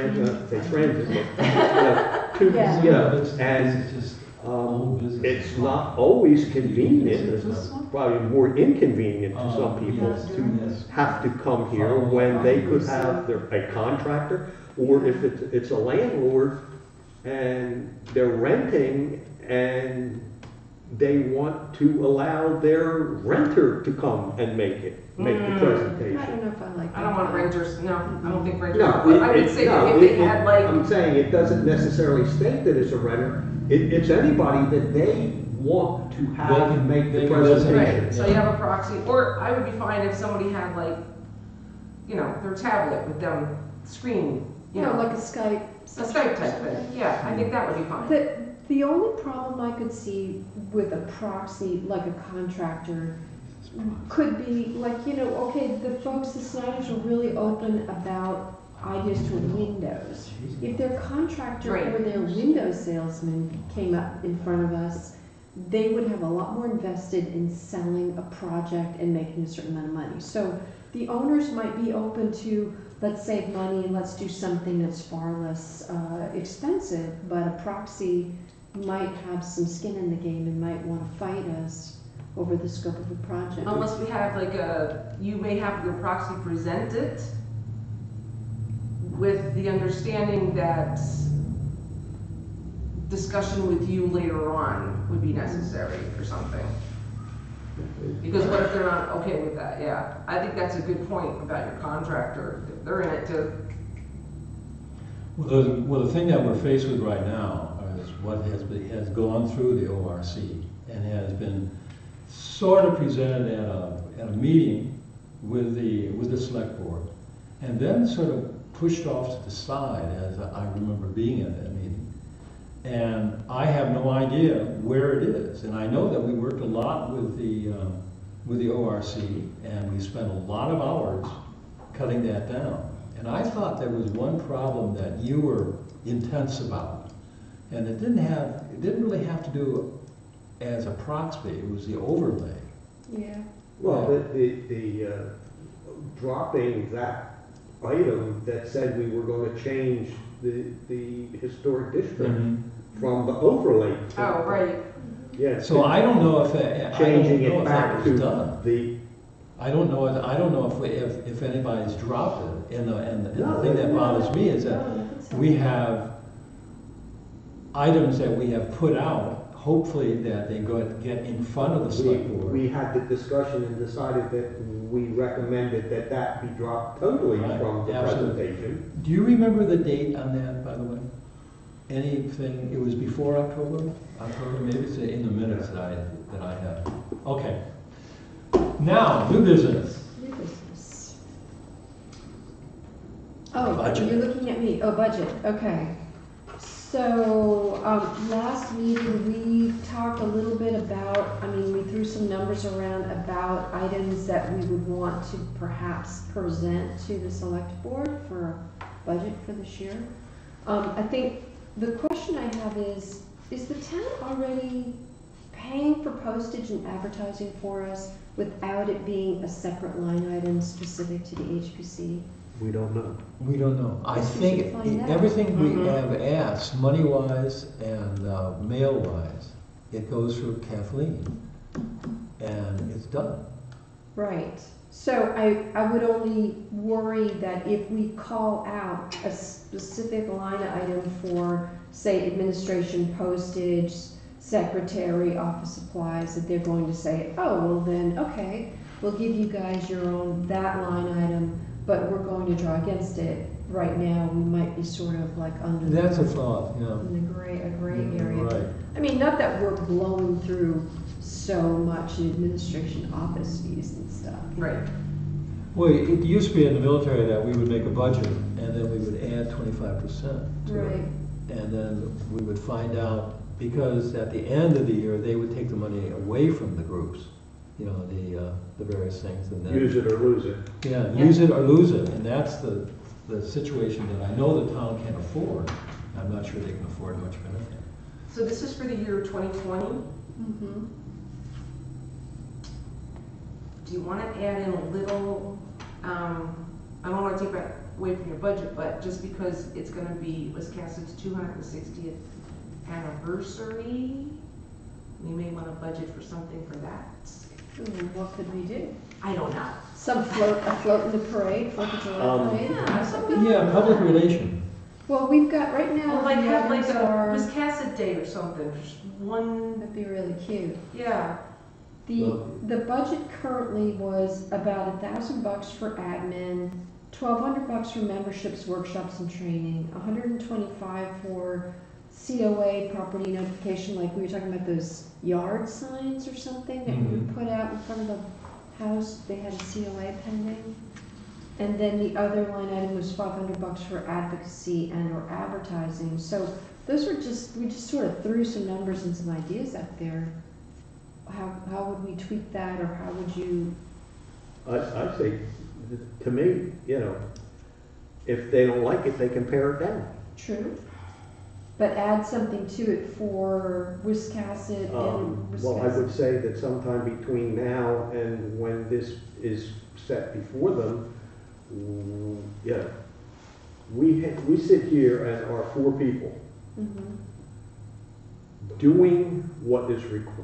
Yeah. you know, It's and just old business. it's not always convenient, it's probably more inconvenient to some people Yes, to yes. have to come here when they could have a contractor, or if it's a landlord and they're renting and they want to allow their renter to come and make the I presentation. don't know if I like that. I don't want renters, no, I don't think renters, No, but I would say that if they had like, I'm saying it doesn't necessarily state that it's a renter. It's anybody that they want to have They can- make they the can presentation. right, so you have a proxy, or I would be fine if somebody had like, you know, their tablet with them screen, you know, like a Skype. a Skype type thing, yeah, I think that would be fine. The only problem I could see with a proxy, like a contractor, could be like, you know, okay, the folks, the Snyders are really open about ideas for windows. If their contractor Right. or their window salesman came up in front of us, they would have a lot more invested in selling a project and making a certain amount of money. So the owners might be open to, let's save money and let's do something that's far less expensive, but a proxy might have some skin in the game and might want to fight us over the scope of the project. Unless we have like you may have your proxy present it with the understanding that discussion with you later on would be necessary or something. Because what if they're not okay with that? Yeah, I think that's a good point about your contractor. They're in it to, Well, the thing that we're faced with right now is what has gone through the ORC and has been sort of presented at a meeting with the select board, and then sort of pushed off to the side, as I remember being at that meeting. And I have no idea where it is. And I know that we worked a lot with the ORC, and we spent a lot of hours cutting that down. And I thought there was one problem that you were intense about, and it didn't really have to do as a proxy. It was the overlay. Yeah. Well, the dropping that item that said we were going to change the historic district from the overlay. oh, right. Yeah. So I don't know if Changing it that back was to done. the, I don't know if anybody's dropped it. And the No, thing that bothers me is that we have items that we have put out, hopefully that they get in front of the select board. we had the discussion and decided that we recommended that be dropped totally Right, from the absolutely. presentation. Do you remember the date on that, by the way? Anything, it was before October? October, maybe it's in the minutes that I have. Okay. Now, new business. New business. Oh, Budget. you're looking at me. Oh, budget, okay. So, last meeting, we talked a little bit about, we threw some numbers around about items that we would want to perhaps present to the select board for a budget for this year. I think the question I have is the town already paying for postage and advertising for us without it being a separate line item specific to the HPC? We don't know. We don't know. I Guess we think should find out. everything we Mhm. have asked, money-wise and mail-wise, it goes through Kathleen, and it's done. Right. So I would only worry that if we call out a specific line item for, say, administration, postage, secretary, office supplies, that they're going to say, oh, well then, okay, we'll give you guys your own, that line item, but we're going to draw against it. Right now, we might be sort of like under. That's a thought, yeah. In a gray area. Right. I mean, not that we're blowing through so much in administration office fees and stuff. Right. Well, it used to be in the military that we would make a budget, and then we would add 25% to it. Right. And then we would find out, because at the end of the year, they would take the money away from the groups, you know, the various things, and then. Use it or lose it. Yeah, use it or lose it, and that's the situation that I know the town can afford. I'm not sure they can afford much benefit. So this is for the year 2020. Mm-hmm. Do you want to add in a little, I don't want to take that away from your budget, but just because it's going to be Wisconsin's 260th anniversary, we may want to budget for something for that. Ooh, what could we do? I don't know. A float in the parade, 4th of July parade? Yeah, something. Yeah, public relation. Well, we've got, right now, Or like the have like items a are, Wiscasset Day or something, just one, that'd be really cute. yeah. The budget currently was about $1,000 for admin, $1,200 for memberships, workshops, and training, $125 for COA property notification, like we were talking about those yard signs or something that we Mhm. put out in front of the house. They had a COA pending. And then the other line item was $500 for advocacy and or advertising. So those were we just sort of threw some numbers and some ideas out there. How would we tweak that, or how would you? I'd say, to me, you know, if they don't like it, they can pare it down. True. But add something to it for Wiscasset and Wiscasset. Well, I would say that sometime between now and when this is set before them, yeah, we sit here and are 4 people Mhm. doing what is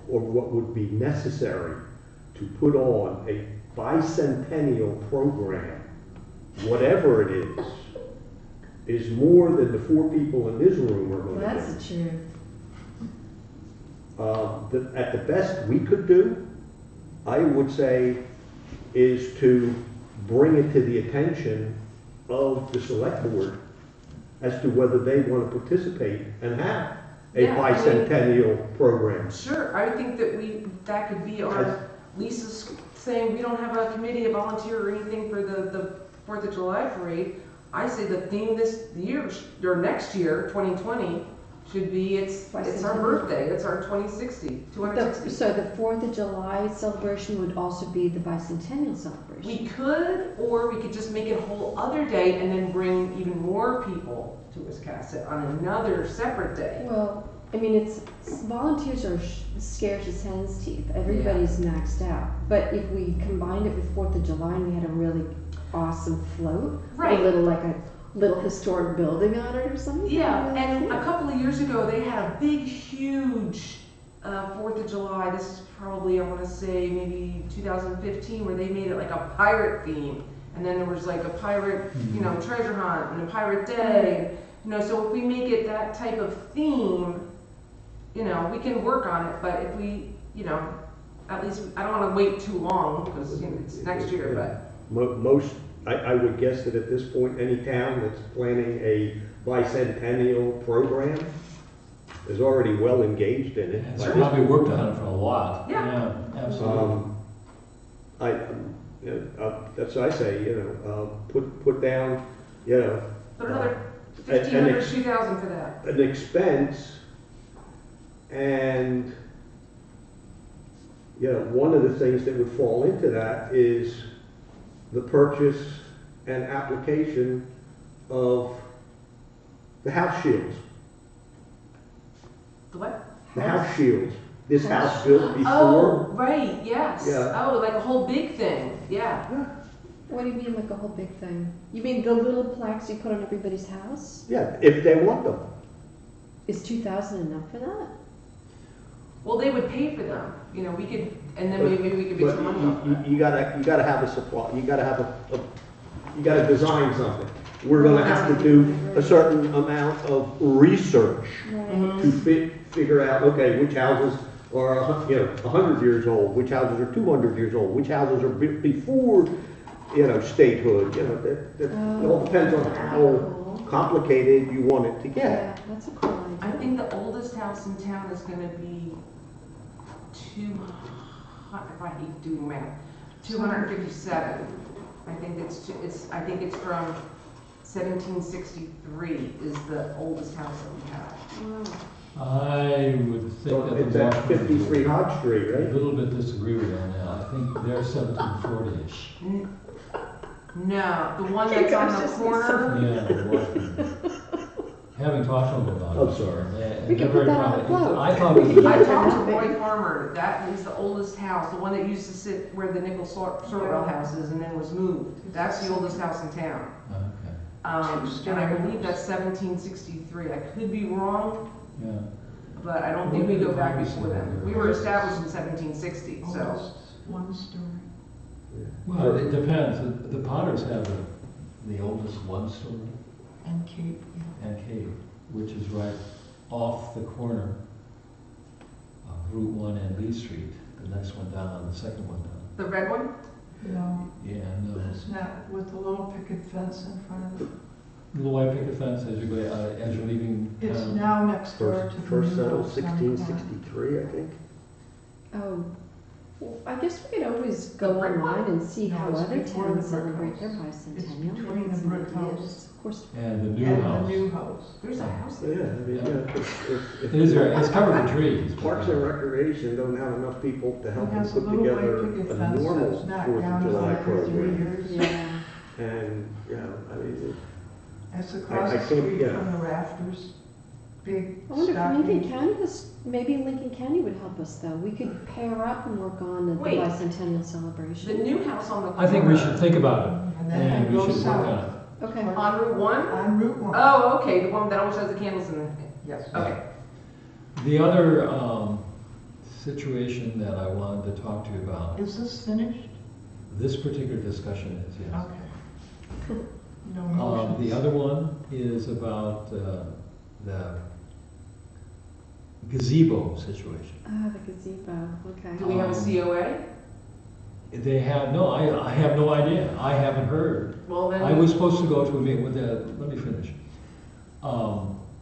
or what would be necessary to put on a bicentennial program, whatever it is more than the 4 people in this room are going to do. That's the truth. At the best we could do, I would say, is to bring it to the attention of the select board as to whether they want to participate and have a Yeah, I mean- bicentennial program. Sure, I think that could be our, Lisa's saying we don't have a committee, a volunteer or anything for the 4th of July parade. I say the theme this year, or next year, 2020, should be, it's our Bicentennial. birthday, it's our 260. So the 4th of July celebration would also be the bicentennial celebration. We could, or we could just make it a whole other day and then bring even more people to Wiscasset on another separate day. Well, I mean, volunteers are scarce as hen's teeth. Everybody's maxed out. But if we combined it with 4th of July and we had a really awesome float, Right. a little historic building on it or something. Yeah, that'd be and really a couple of years ago, they had a big, huge 4th of July. This is probably, I want to say, maybe 2015, where they made it like a pirate theme. And then there was like a pirate, treasure hunt and a pirate day. So if we make it that type of theme, we can work on it. But if we, at least, I don't want to wait too long because it's next year, but. I would guess that at this point, any town that's planning a bicentennial program is already well engaged in it. It's probably worked on it for a while. Yeah. Absolutely. That's what I say, put down, Put another an 1,500, 2,000 for that. an expense, and, one of the things that would fall into that is the purchase and application of the house shields. The what? The house shields. This house built before. Oh, right, yes. Yeah. Oh, like a whole big thing, yeah. What do you mean, like a whole big thing? You mean the little plaques you put on everybody's house? Yeah, if they want them. Is 2,000 enough for that? Well, they would pay for them, you know, we could, and then maybe we could make some money off of that. You gotta have a supply, you gotta have you gotta design something. We're gonna have to do a certain amount of research Right. to figure out, okay, which houses are, 100 years old, which houses are 200 years old, which houses are before, statehood, it all depends on how complicated you want it to Yeah, get. that's a cool I idea. think the oldest house in town is gonna be if I hate doing math, 257. I think I think it's from 1763 is the oldest house that we have. Wow. I would think So that it's the at Washburn 53 Hodge Street, a right? little bit disagree with you on that. I think they're 1740-ish. No, the one that's on the corner, Yeah, the Washburn. Having talked to them about Oh, it, sorry. and We they're could very put that on proud. a float. I thought it was. I talked to Roy Farmer, that is the oldest house, the one that used to sit where the Nickel Sorrell house is and then was moved. That's the oldest house in town. Okay, And I believe that's 1763. I could be wrong, yeah. but I don't think we go back before then. We were established in 1760, so. Almost one story. Well, it depends. The Potters have the oldest one-story And Cape, yeah. and cave, which is right off the corner of Route 1 and Lee Street. The next one down, the second one down. The red one? No, Yeah, no. it's not with the little picket fence in front of it. Little white picket fence as you go, as you're leaving It's town. now next door to the First new settled house on the corner. 1663, I think. Oh, well, I guess we could always go online and see how No, it's other before the towns brick celebrate their house. bicentennial. It's between the Some brick ideas. house. Of course, And the new And house. the new house. There's a house Yeah, there. I mean, It is very, it's covered with trees. but- Parks and Recreation don't have enough people to help It them has a put little together white picket a fence normal that's knocked 4th down of July every 3 program. years. yeah. And, I mean, It's across I the think, street yeah. from the rafters. Big I wonder if Lincoln stockade. County was, maybe Lincoln County would help us though. We could pair up and work on the Wait. bicentennial The celebration. new house on the corner. I think we should think about it, And then and it we goes should work on south. it. Okay. On Route 1? On Route 1. Oh, okay, the one that always has the candles in it. Yes. Okay. The other situation that I wanted to talk to you about, Is this finished? this particular discussion is, yes. Okay. No motions. The other one is about the gazebo situation. Ah, the gazebo, okay. Do we have a COA? They have, no, I have no idea. I haven't heard. Well, then. I was supposed to go to a meeting with let me finish.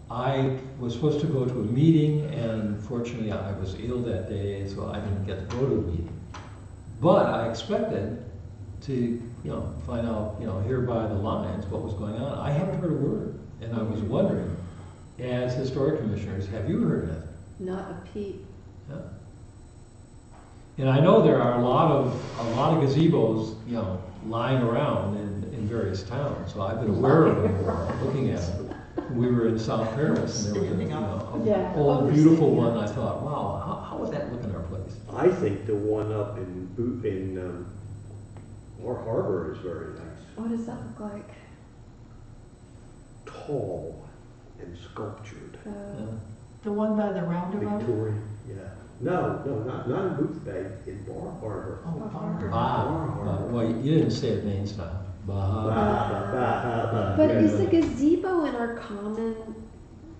I was supposed to go to a meeting, and fortunately I was ill that day, so I didn't get to go to the meeting. But I expected to, find out, hear by the lines what was going on. I haven't heard a word, and I was wondering, as historic commissioners, have you heard anything? Not a peep. Yeah. And I know there are a lot of gazebos, lying around in various towns, so I've been aware of them, looking at them. We were in South Paris, and there was Standing Yeah. an old, Oh, beautiful yeah. one. I thought, wow, how would that look in our place? I think the one up in Bar Harbor is very nice. What does that look like? Tall and sculptured. Yeah. The one by the roundabout? Victorian, yeah. No, not in Booth Bay, in Bar Harbor. Oh, Barber. Well, you didn't say it Main style. But is the gazebo in our common,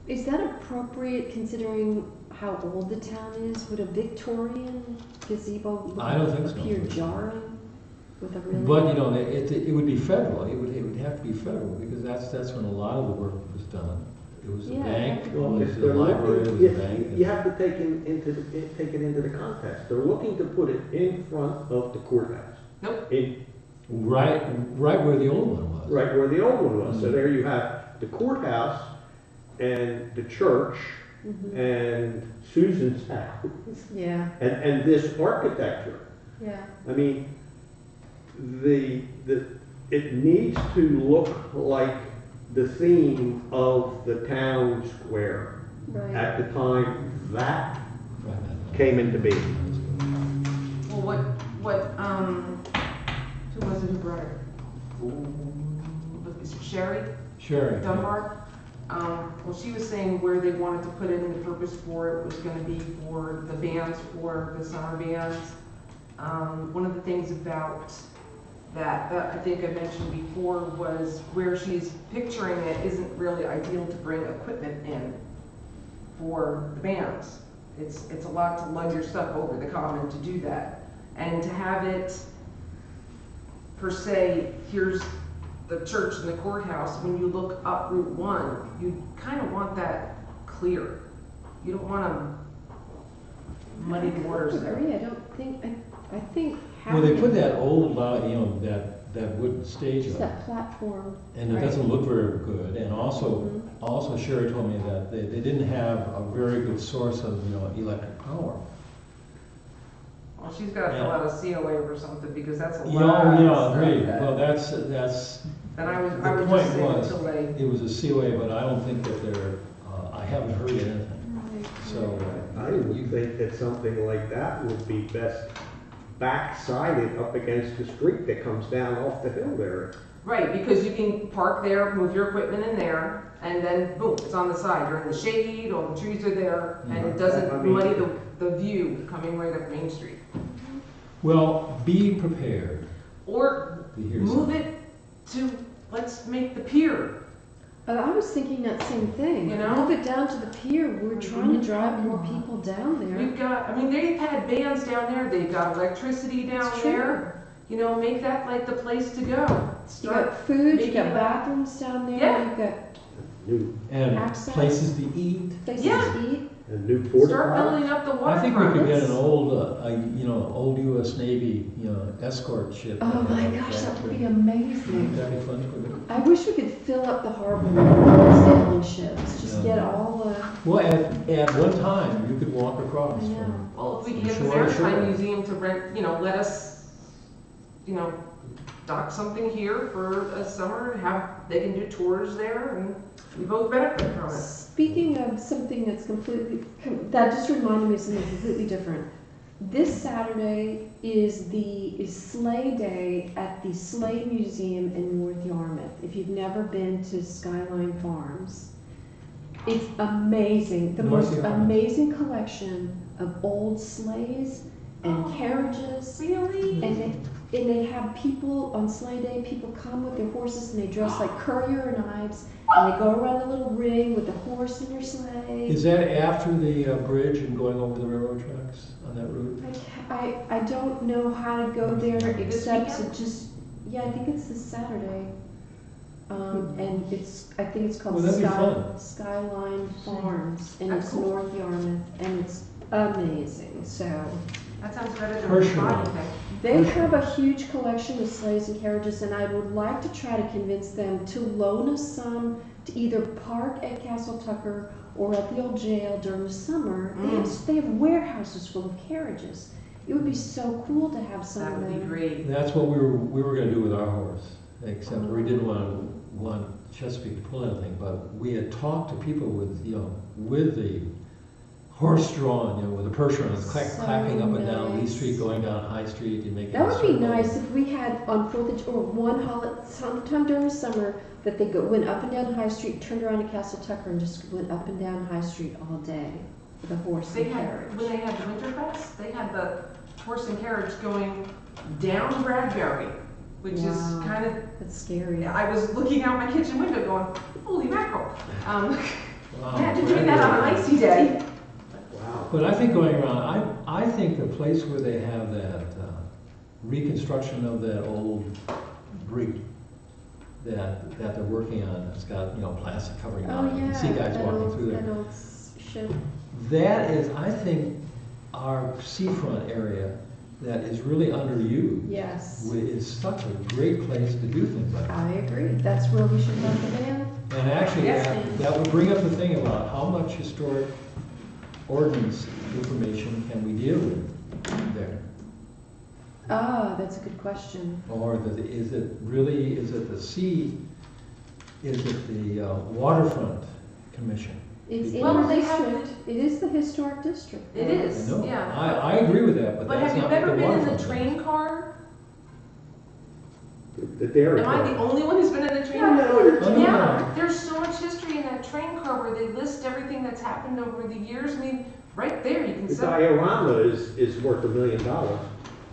is that appropriate considering how old the town is? Would a Victorian gazebo I don't think so. appear jarring with a really? But, it would be federal. It would have to be federal, because that's when a lot of the work was done. It was the Yeah, bank, it Well, was if the they're library, it was looking, the bank. you have to take it into the context. They're looking to put it in front of the courthouse. Nope. Right where the old one was. Right where the old one was. So there you have the courthouse and the church Mhm. and Susan's house Yeah, and this architecture. yeah. I mean, it needs to look like the theme of the town square Right. at the time that Right. came into being. Well, who was it who brought it? is it Sherry Sherry. Dunbar? Well, she was saying where they wanted to put it and the purpose for it was gonna be for the bands, for the summer bands. One of the things about that I think I mentioned before was where she's picturing it isn't really ideal to bring equipment in for the bands. It's a lot to lug your stuff over the common to do that. And to have it, per se, here's the church and the courthouse, when you look up Route 1, you kind of want that clear. You don't want to muddy the waters there. Agree, I don't think, I think Well, they having put that old, that wooden stage just up, that platform. and it right. doesn't look very good. And also, Mhm. also Sherry told me that they didn't have a very good source of, electric power. Well, she's got to fill out a COA or something because that's a lot. Yeah, of stuff agreed. that- Well, that's, And I was the just point saying was, until they, it was a COA, but I don't think that I haven't heard anything. Right, So, I would think that something like that would be best back-sided up against the street that comes down off the hill there. right, because you can park there, move your equipment in there, and then boom, it's on the side. You're in the shade, all the trees are there, and it I doesn't mean- muddy the view coming right up Main Street. well, be prepared Or to hear move something. it to, let's make the pier. I was thinking that same thing. You know? Move it down to the pier. We're trying to drive more people down there. We've got, I mean, they've had bands down there, they've got electricity down It's true. there. You know, make that like the place to go. You Start, got food, you making got it- bathrooms down there, Yeah. you've got New, And Access. places to eat. places Yeah. to eat. a new porta start potty. building up the I think we waterfront. could get Let's- an old, old U.S. Navy, escort ship. Oh my gosh, that would be amazing. That'd be fun. couldn't it? I wish we could fill up the harbor with sailing ships, just Yeah. get all the, Well, at one time, you could walk across I know. from, Well, if we can From get the shore to Maritime shore. Museum to rent, let us, dock something here for a summer, they can do tours there, and we both benefit from it. Speaking of something that's that just reminded me of something completely different. This Saturday is Sleigh Day at the Sleigh Museum in North Yarmouth. If you've never been to Skyline Farms, it's amazing. The North most Yarmouth. amazing collection of old sleighs and carriages. Really? And they have people on Sleigh Day, people come with their horses and they dress like Currier and Ives. And they go around a little ring with the horse in your sleigh. is that after the bridge and going over the railroad tracks on that route? I don't know how to go there This except weekend? to just, yeah, I think it's this Saturday. And I think it's called Well, that'd be fun. Skyline Farms, and That's it's cool. North Yarmouth, and it's amazing, so. That sounds better than the Hershey. body thing. They have a huge collection of sleighs and carriages, and I would like to try to convince them to loan us some to either park at Castle Tucker or at the old jail during the summer. They have warehouses full of carriages. It would be so cool to have some That of would be them. great. That's what we were gonna do with our horse, except we didn't want Chesapeake to pull anything, but we had talked to people with the horse drawn, with the purse on, So clapping up and down Lee nice. Street, going down High Street, and making. That a would be circle. nice if we had on one holiday, sometime during the summer, that they went up and down High Street, turned around to Castle Tucker, and just went up and down High Street all day with a horse They and had, carriage. when they had the Winterfest, they had the horse and carriage going down Bradbury, which is Wow. kind of, That's scary. I was looking out my kitchen window going, holy mackerel. Wow. Imagine doing that on an icy day. Wow. But I think going around, I think the place where they have that reconstruction of that old brig that they're working on, it's got, plastic covering it. Oh, on it. You yeah. can see guys walking through That there. old ship. That is, I think, our seafront area that is really underused. Yes. Is such a great place to do things like that. I agree. That's where we should have the band. And actually, Yes. that would bring up the thing about how much historic ordinance information can we deal with there? Ah, that's a good question. Or is it the sea, is it the waterfront commission? It's in Well, the they have district. It is the historic district. It I is, know. yeah. I agree with that, but But that's have you not what ever the been in the waterfront is. train car? the dairy Am I the car. only one who's been in a train No, car? no, no, Yeah, no. there's so much history in that train car where they list everything that's happened over the years. I mean, right there, you can The set. diorama is worth $1 million.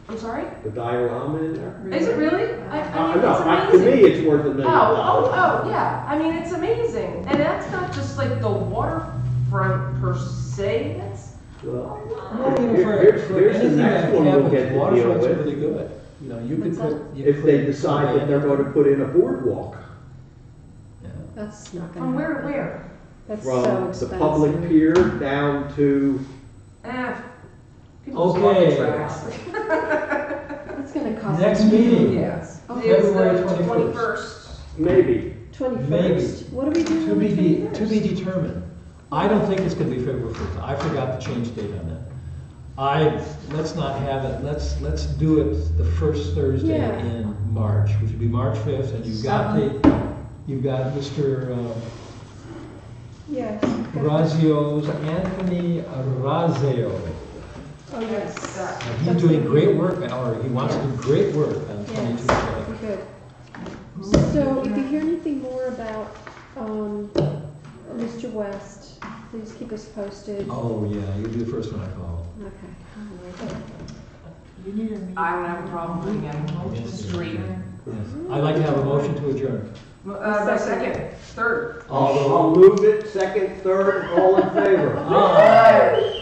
I'm sorry? The diorama in there? Is it really? I mean, No, it's to me, amazing. it's worth $1 million. Oh, yeah. I mean, it's amazing. And that's not just like the waterfront per se. That's, Well, Well, you know, here's for the anything next that one we'll happens, get to deal waterfronts are with. really good. You know, you could What's put. you If they could decide put that they're going to put in a boardwalk Yeah. That's not gonna from where to happen. where? That's so from the expensive. public pier down to, People just walk the Okay. tracks. It's gonna cost. Next meeting. Yes. Oh. February It's the 21st. maybe. 21st? What are we doing To on the be, 21st? to be determined. I don't think it's gonna be February 1st. I forgot to change date on that. Let's not have it, let's do it the first Thursday Yeah. in March, which would be March 5th, and you've got Mr. Yes. Grazio's, Anthony Razio. Oh, yes. He's doing great work, or he wants to do great work on Yes, 22 Shore. good. So if you hear anything more about, Mr. West, please keep us posted. Oh, yeah, you'll be the first one I call. Okay. You need a meeting. I don't have a problem putting in Yes. street. Yes. I'd like to have a motion to adjourn. The second, third. I'll move it, second, third, all in favor.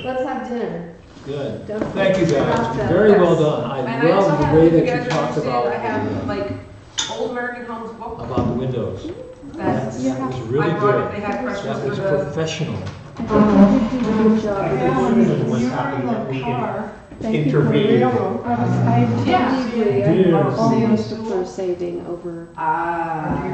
Let's have dinner. Good. Don't Thank you, forget guys. about that. Very well Yes. done. I And I also love the have, way if you that guys you talked understand, I about, have like Old American Homes book. about the windows. That's, You That was have- really I brought it, good. they had That questions was for the. professional. I think you did a good job. Alan, Everyone's you're happy that in we the can car. Thank you for intervene. I Yeah. Totally agree. Dear. I always prefer saving over.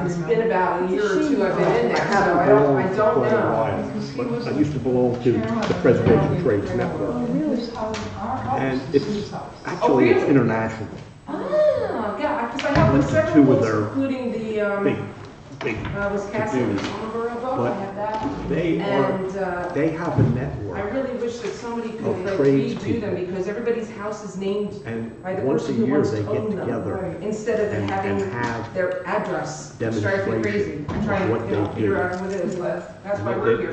It's been about a year or two I've been in there, so I don't know. But I used to belong to the Preservation Trades Network, Oh, really? This house, our house and is it's his house. actually it's really? international. Oh, yeah, because I have Went to several two of books, their including the, Big, Wisconsin to-dos. Lumber book, I But have that. they And, they have a I network, really wish that somebody could of like tradespeople. redo them, because everybody's house is named and by the once a person who year once they get owned them. together Instead of and having have their address, which drives me crazy. demonstration I'm trying of what to, they figure do. out what it is, but that's why And we're they- here.